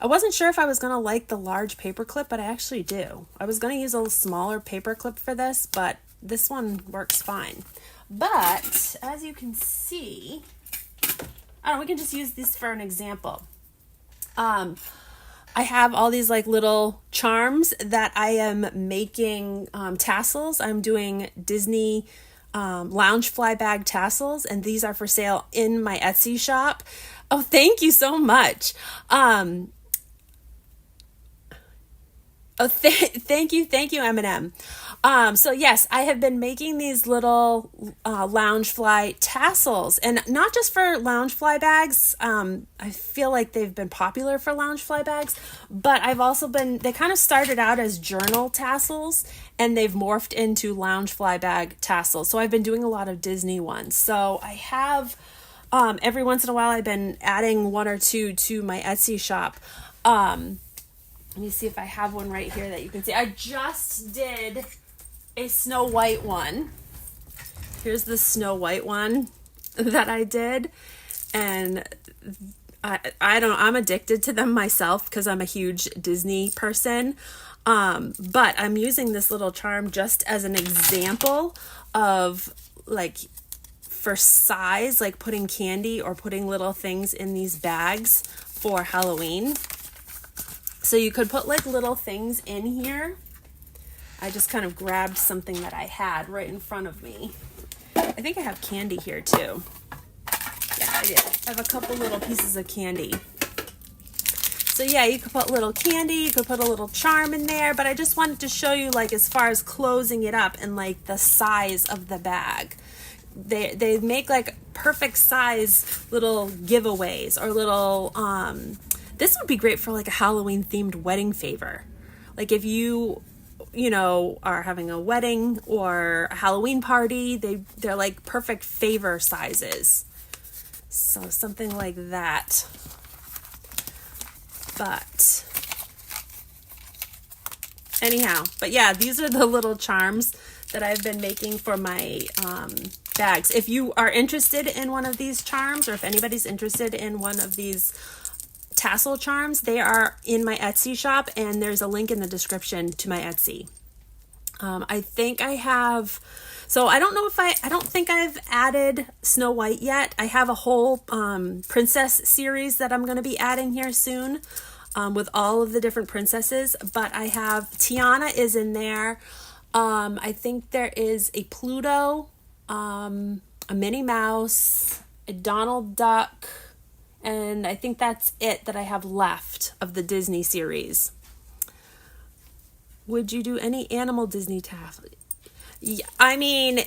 wasn't sure if I was going to like the large paper clip, but I actually do. I was going to use a smaller paper clip for this, but this one works fine. But as you can see, we can just use this for an example. I have all these like little charms that I am making tassels. I'm doing Disney lounge fly bag tassels, and these are for sale in my Etsy shop. Oh, thank you so much. Thank you, Eminem. So yes, I have been making these little lounge fly tassels, and not just for lounge fly bags. I feel like they've been popular for lounge fly bags, but they kind of started out as journal tassels, and they've morphed into lounge fly bag tassels. So I've been doing a lot of Disney ones. So I have, every once in a while, I've been adding one or two to my Etsy shop. Let me see if I have one right here that you can see. I just did a Snow White one. Here's the Snow White one that I did. And I'm addicted to them myself because I'm a huge Disney person. But I'm using this little charm just as an example of like for size, like putting candy or putting little things in these bags for Halloween. So you could put like little things in here. I just kind of grabbed something that I had right in front of me. I think I have candy here too. Yeah, I did. I have a couple little pieces of candy. So yeah, you could put little candy, you could put a little charm in there, but I just wanted to show you like as far as closing it up and like the size of the bag. They make like perfect size little giveaways or little this would be great for like a Halloween themed wedding favor. Like if you are having a wedding or a Halloween party, they're like perfect favor sizes. So something like that. But anyhow, yeah, these are the little charms that I've been making for my bags. If you are interested in one of these charms, or if anybody's interested in one of these tassel charms, they are in my Etsy shop, and there's a link in the description to my Etsy. I think I have, so I don't think I've added Snow White yet. I have a whole princess series that I'm going to be adding here soon with all of the different princesses, but I have Tiana is in there. I think there is a Pluto, a Minnie Mouse, a Donald Duck, and I think that's it that I have left of the Disney series. Would you do any animal Disney tassels? Yeah, I mean,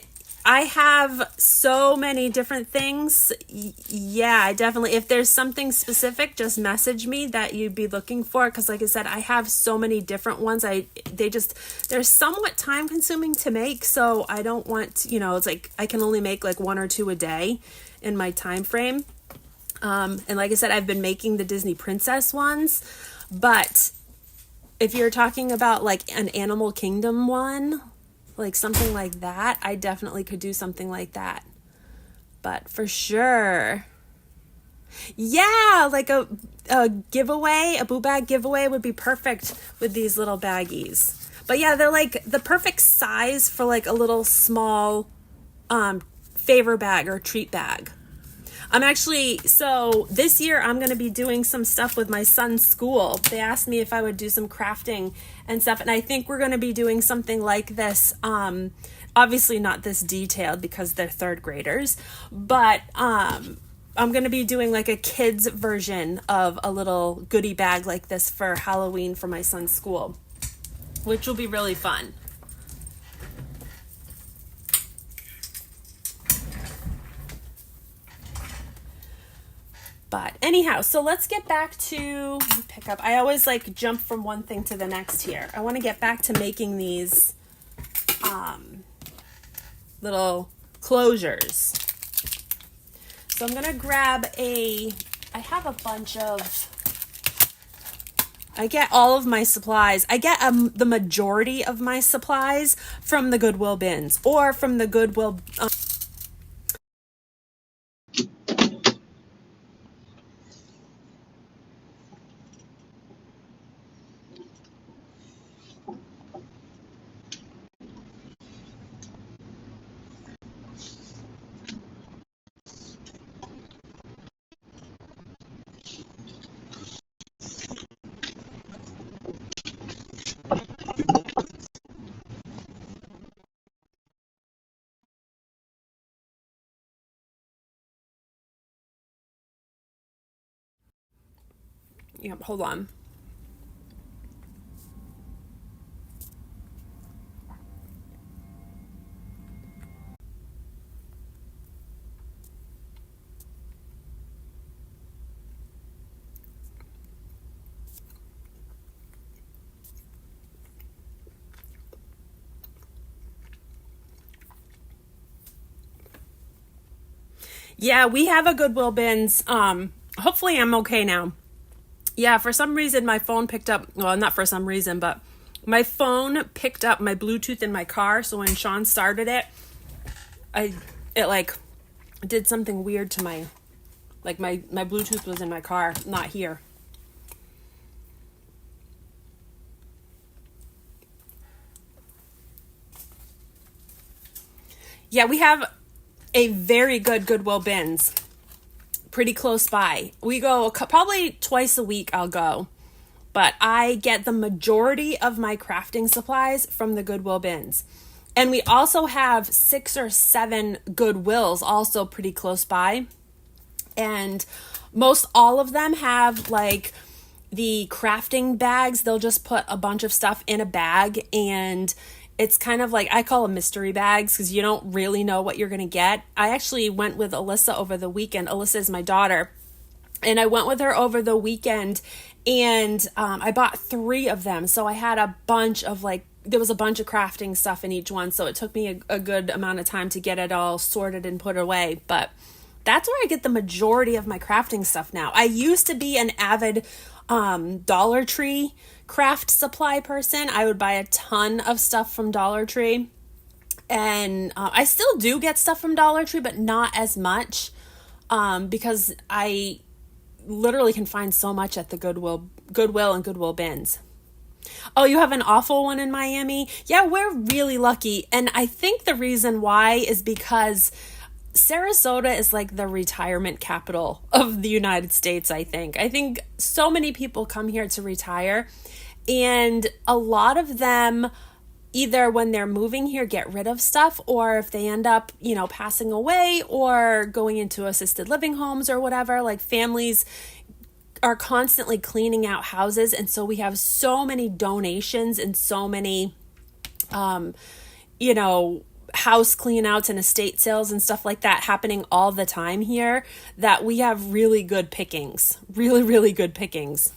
I have so many different things. Yeah, I definitely, if there's something specific, just message me that you'd be looking for. Because like I said, I have so many different ones. They're somewhat time consuming to make. So I don't want, it's like I can only make like one or two a day in my time frame. And like I said, I've been making the Disney princess ones, but if you're talking about like an Animal Kingdom one, like something like that, I definitely could do something like that. But for sure, yeah, like a giveaway, a boo bag giveaway would be perfect with these little baggies. But yeah, they're like the perfect size for like a little small favor bag or treat bag. So this year I'm going to be doing some stuff with my son's school. They asked me if I would do some crafting and stuff, and I think we're going to be doing something like this. Obviously not this detailed because they're third graders, but I'm going to be doing like a kid's version of a little goodie bag like this for Halloween for my son's school, which will be really fun. But anyhow, so let's get back to pick up. I always like jump from one thing to the next here. I want to get back to making these little closures. So I'm going to grab I have a bunch of, I get all of my supplies. I get the majority of my supplies from the Goodwill bins or from the Goodwill. Yeah, hold on. Yeah, we have a Goodwill bins. Hopefully I'm okay now. Yeah, for some reason my phone picked up, well, not for some reason, but my phone picked up my Bluetooth in my car. So when Sean started it, it like did something weird to my Bluetooth was in my car, not here. Yeah, we have a very good Goodwill bins pretty close by. We go probably twice a week I'll go, but I get the majority of my crafting supplies from the Goodwill bins. And we also have 6 or 7 Goodwills also pretty close by. And most all of them have like the crafting bags. They'll just put a bunch of stuff in a bag, and it's kind of like, I call them mystery bags because you don't really know what you're going to get. I actually went with Alyssa over the weekend. Alyssa is my daughter. And I went with her over the weekend, and I bought 3 of them. So I had a bunch of there was a bunch of crafting stuff in each one. So it took me a good amount of time to get it all sorted and put away. But that's where I get the majority of my crafting stuff now. I used to be an avid Dollar Tree craft supply person. I would buy a ton of stuff from Dollar Tree, and I still do get stuff from Dollar Tree, but not as much because I literally can find so much at the Goodwill and Goodwill bins. Oh, you have an awful one in Miami? Yeah, we're really lucky, and I think the reason why is because Sarasota is like the retirement capital of the United States, I think. I think so many people come here to retire, and a lot of them either when they're moving here get rid of stuff, or if they end up, passing away or going into assisted living homes or whatever, like families are constantly cleaning out houses. And so we have so many donations and so many, house clean outs and estate sales and stuff like that happening all the time here, that we have really good pickings, really good pickings.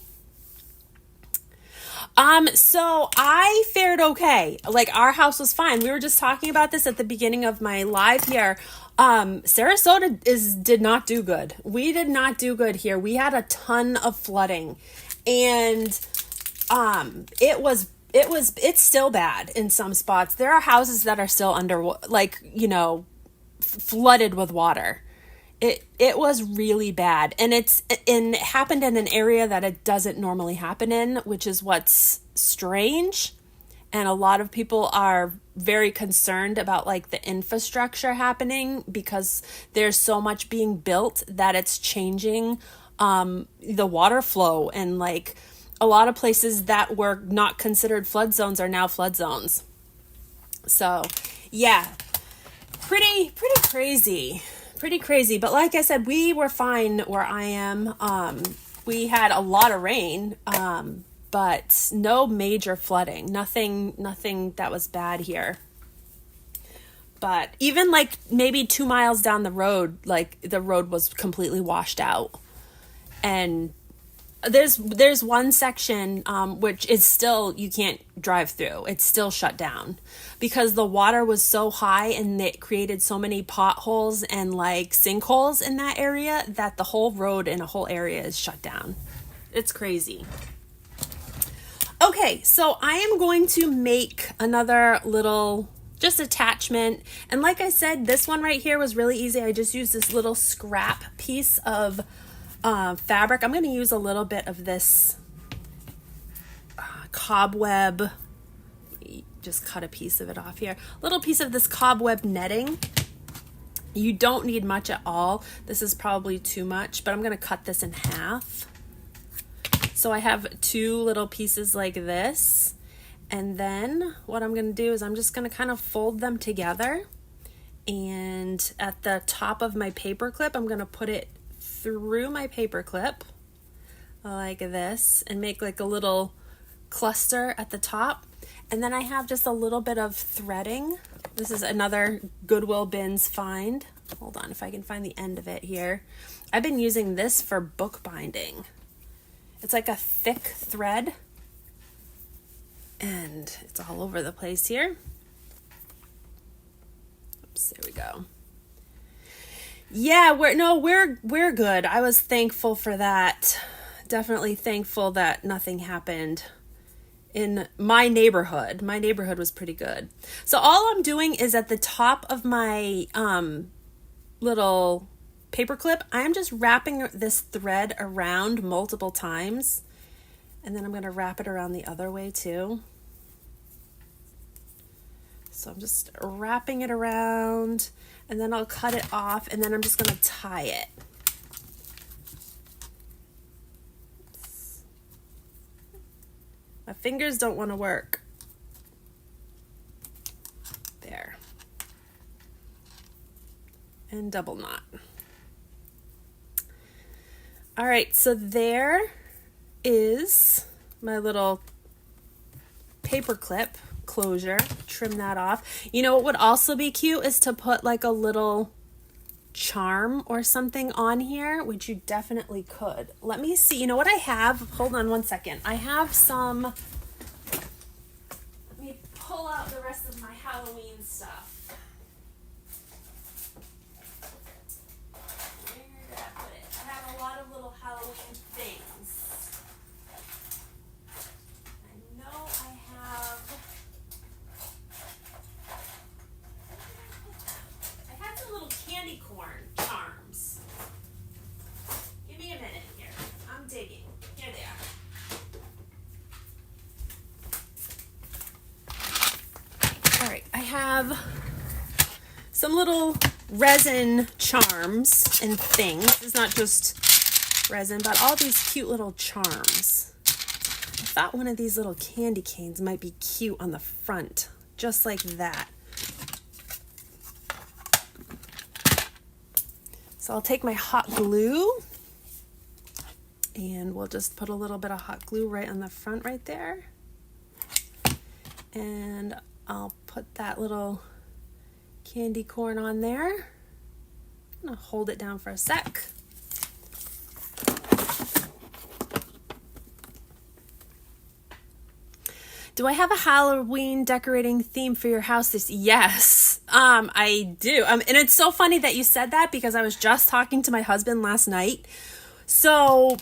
So I fared okay. Like, our house was fine. We were just talking about this at the beginning of my live here. Sarasota did not do good. We did not do good here. We had a ton of flooding, and it's still bad in some spots. There are houses that are still flooded with water. It was really bad, and it happened in an area that it doesn't normally happen in, which is what's strange. And a lot of people are very concerned about like the infrastructure happening, because there's so much being built that it's changing the water flow, and like a lot of places that were not considered flood zones are now flood zones. So yeah, pretty crazy. Pretty crazy. But like I said, we were fine where I am. We had a lot of rain, but no major flooding. Nothing that was bad here. But even like maybe 2 miles down the road, like the road was completely washed out. And there's one section which is still, you can't drive through. It's still shut down because the water was so high and it created so many potholes and like sinkholes in that area that the whole road and a whole area is shut down. It's crazy. Okay, so I am going to make another little just attachment. And like I said, this one right here was really easy. I just used this little scrap piece of fabric. I'm going to use a little bit of this cobweb. Just cut a piece of it off here. A little piece of this cobweb netting. You don't need much at all. This is probably too much, but I'm going to cut this in half. So I have 2 little pieces like this. And then what I'm going to do is I'm just going to kind of fold them together. And at the top of my paper clip, I'm going to put it through my paper clip like this and make like a little cluster at the top. And then I have just a little bit of threading. This is another Goodwill Bins find. Hold on, if I can find the end of it here. I've been using this for bookbinding. It's like a thick thread. And it's all over the place here. Oops, there we go. Yeah, we're good. I was thankful for that. Definitely thankful that nothing happened in my neighborhood. My neighborhood was pretty good. So all I'm doing is at the top of my little paper clip, I'm just wrapping this thread around multiple times. And then I'm going to wrap it around the other way too. So I'm just wrapping it around and then I'll cut it off and then I'm just going to tie it. Oops. My fingers don't want to work. There. And double knot. All right, so there is my little paper clip closure. Trim that off. You know what would also be cute is to put like a little charm or something on here, which you definitely could. Let me see. You know what I have? Hold on one second. I have some. Let me pull out the rest of my Halloween stuff. Where did I put it? I have a lot of little Halloween things. I know I have. I had some little candy corn charms. Give me a minute here. I'm digging. Here they are. All right, I have some little resin charms and things. It's not just resin, but all these cute little charms. I thought one of these little candy canes might be cute on the front, just like that. So I'll take my hot glue and we'll just put a little bit of hot glue right on the front right there. And I'll put that little candy corn on there. I'm gonna hold it down for a sec. Do I have a Halloween decorating theme for your house Yes, I do. And it's so funny that you said that because I was just talking to my husband last night. So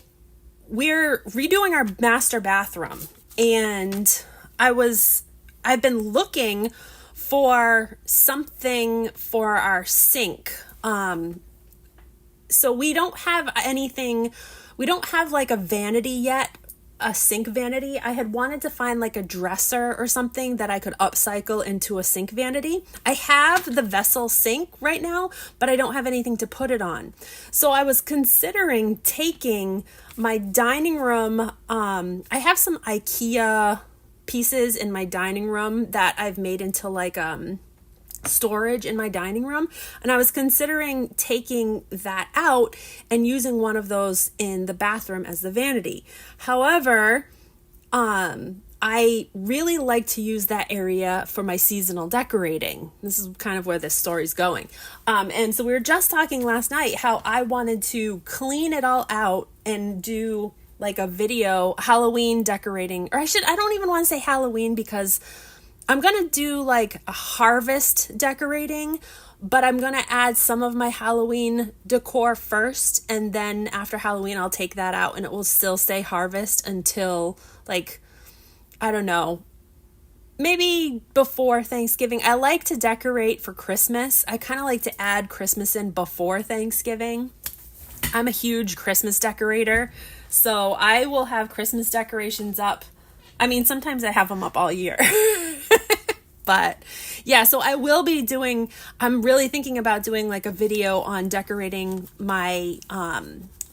we're redoing our master bathroom and I've been looking for something for our sink. So we don't have anything, we don't have like a vanity yet, a sink vanity. I had wanted to find like a dresser or something that I could upcycle into a sink vanity. I have the vessel sink right now, but I don't have anything to put it on. So I was considering taking my dining room. I have some IKEA pieces in my dining room that I've made into like storage in my dining room, and I was considering taking that out and using one of those in the bathroom as the vanity. However, I really like to use that area for my seasonal decorating. This is kind of where this story's going. And so we were just talking last night how I wanted to clean it all out and do like a video Halloween decorating, or I don't even want to say Halloween, because I'm going to do like a harvest decorating, but I'm going to add some of my Halloween decor first. And then after Halloween, I'll take that out and it will still stay harvest until like, I don't know, maybe before Thanksgiving. I like to decorate for Christmas. I kind of like to add Christmas in before Thanksgiving. I'm a huge Christmas decorator, so I will have Christmas decorations up. I mean, sometimes I have them up all year. But yeah, so I will be doing, I'm really thinking about doing like a video on decorating my,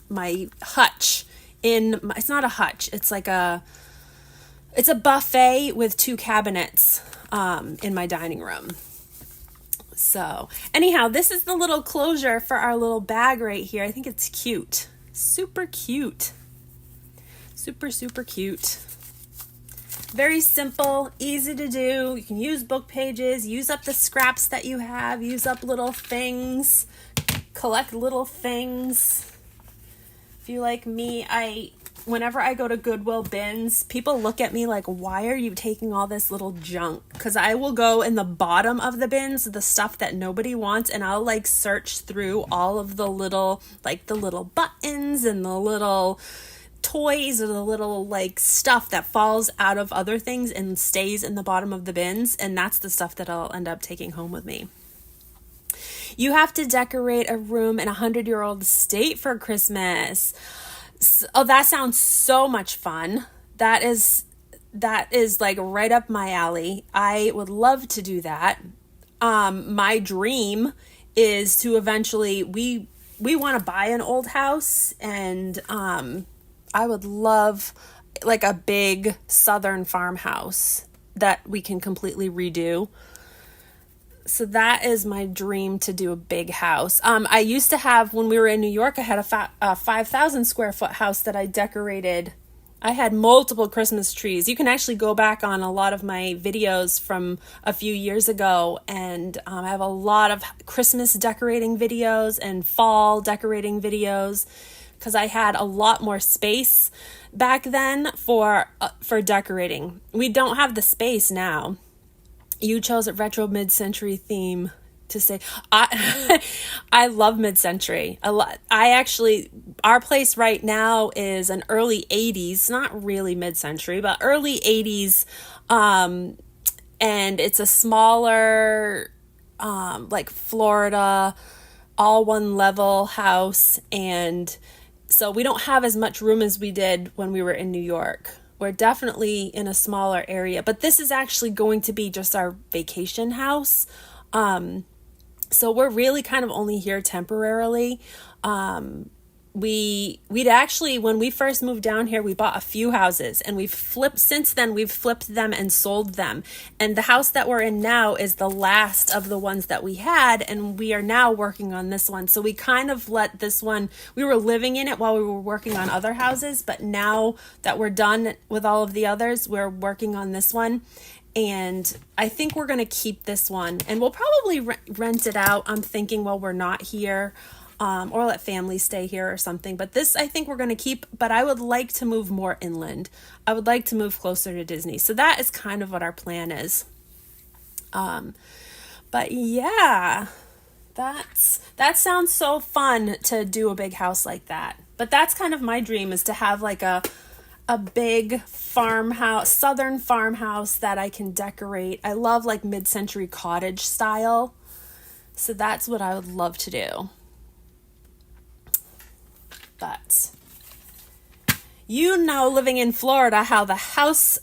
my hutch it's not a hutch. It's like it's a buffet with 2 cabinets, in my dining room. So anyhow, this is the little closure for our little bag right here. I think it's cute. Super cute. Super, super cute. Very simple, easy to do. You can use book pages, use up the scraps that you have, use up little things, collect little things. If you like me, whenever I go to Goodwill bins, people look at me like, why are you taking all this little junk? Because I will go in the bottom of the bins, the stuff that nobody wants, and I'll like search through all of the little, like the little buttons and the little toys or the little like stuff that falls out of other things and stays in the bottom of the bins, and that's the stuff that I'll end up taking home with me. You have to decorate a room in a 100-year-old estate for Christmas. Oh, that sounds so much fun. That is like right up my alley. I would love to do that. My dream is to eventually, we want to buy an old house, and I would love like a big southern farmhouse that we can completely redo. So that is my dream, to do a big house. I used to have, when we were in New York, I had a 5,000 square foot house that I decorated. I had multiple Christmas trees. You can actually go back on a lot of my videos from a few years ago, and I have a lot of Christmas decorating videos and fall decorating videos, because I had a lot more space back then for decorating. We don't have the space now. You chose a retro mid-century theme to say. I love mid-century. Our place right now is an early 80s, not really mid-century, but early 80s. And it's a smaller, like Florida, all one level house. And so we don't have as much room as we did when we were in New York. We're definitely in a smaller area, but this is actually going to be just our vacation house. So we're really kind of only here temporarily. We'd actually, when we first moved down here, we bought a few houses, and since then we've flipped them and sold them. And the house that we're in now is the last of the ones that we had, and we are now working on this one. So we kind of let this one, we were living in it while we were working on other houses, but now that we're done with all of the others, we're working on this one. And I think we're going to keep this one, and we'll probably rent it out, I'm thinking, while we're not here. Or let family stay here or something. But this, I think we're going to keep, but I would like to move more inland. I would like to move closer to Disney. So that is kind of what our plan is. But yeah, that sounds so fun to do a big house like that. But that's kind of my dream, is to have like a big farmhouse, southern farmhouse that I can decorate. I love like mid-century cottage style. So that's what I would love to do. But living in Florida, how the house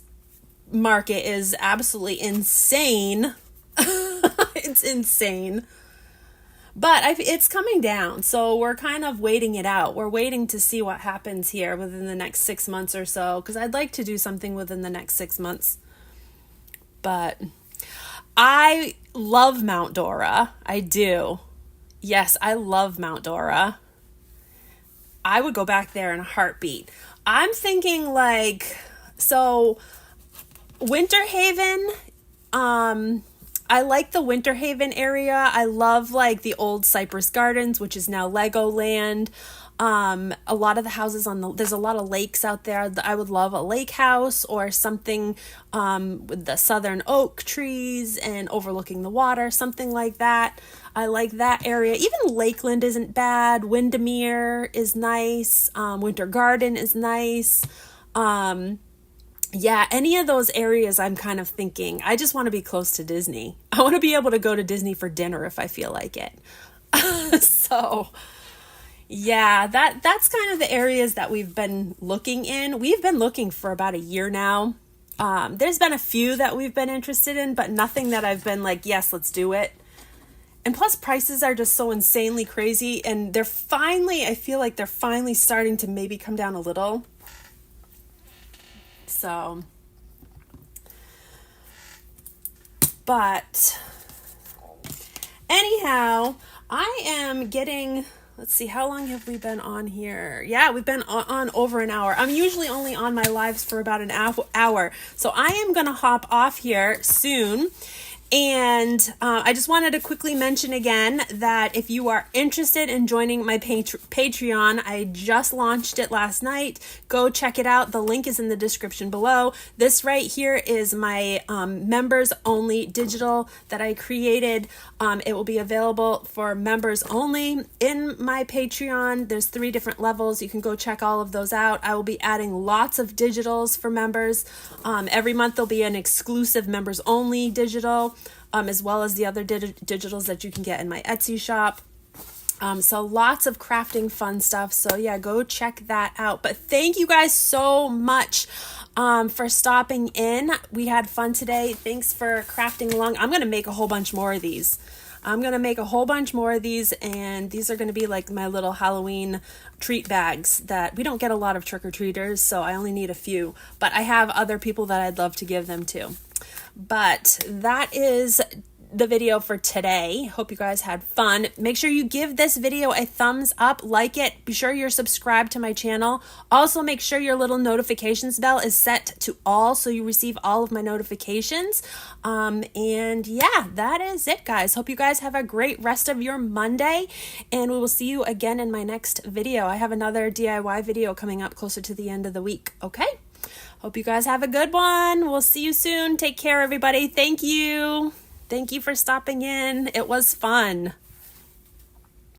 market is absolutely insane. It's insane. But it's coming down, so we're kind of waiting it out. We're waiting to see what happens here within the next 6 months or so, because I'd like to do something within the next 6 months. But I love Mount Dora. I do. Yes, I love Mount Dora. I would go back there in a heartbeat. I'm thinking like, so Winter Haven, I like the Winter Haven area. I love like the old Cypress Gardens, which is now Legoland. A lot of the houses there's a lot of lakes out there. I would love a lake house or something with the southern oak trees and overlooking the water, something like that. I like that area. Even Lakeland isn't bad. Windermere is nice. Winter Garden is nice. Yeah, any of those areas I'm kind of thinking, I just want to be close to Disney. I want to be able to go to Disney for dinner if I feel like it. So, yeah, that's kind of the areas that we've been looking in. We've been looking for about a year now. There's been a few that we've been interested in, but nothing that I've been like, yes, let's do it. And plus prices are just so insanely crazy, and I feel like they're finally starting to maybe come down a little. So, but anyhow, I am getting, let's see, how long have we been on here? Yeah, we've been on over an hour. I'm usually only on my lives for about an hour. So I am going to hop off here soon. And I just wanted to quickly mention again that if you are interested in joining my Patreon, I just launched it last night. Go check it out. The link is in the description below. This right here is my members only digital that I created. It will be available for members only in my Patreon. There's 3 different levels. You can go check all of those out. I will be adding lots of digitals for members. Every month there'll be an exclusive members only digital. As well as the other digitals that you can get in my Etsy shop. So lots of crafting fun stuff. So yeah, go check that out. But thank you guys so much for stopping in. We had fun today. Thanks for crafting along. I'm going to make a whole bunch more of these. And these are going to be like my little Halloween treat bags that we don't get a lot of trick-or-treaters, so I only need a few. But I have other people that I'd love to give them to. But that is the video for today. Hope you guys had fun. Make sure you give this video a thumbs up, like it. Be sure you're subscribed to my channel. Also, make sure your little notifications bell is set to all so you receive all of my notifications. And yeah, that is it, guys. Hope you guys have a great rest of your Monday, and we will see you again in my next video. I have another DIY video coming up closer to the end of the week. Okay? Hope you guys have a good one. We'll see you soon. Take care, everybody. Thank you. Thank you for stopping in. It was fun.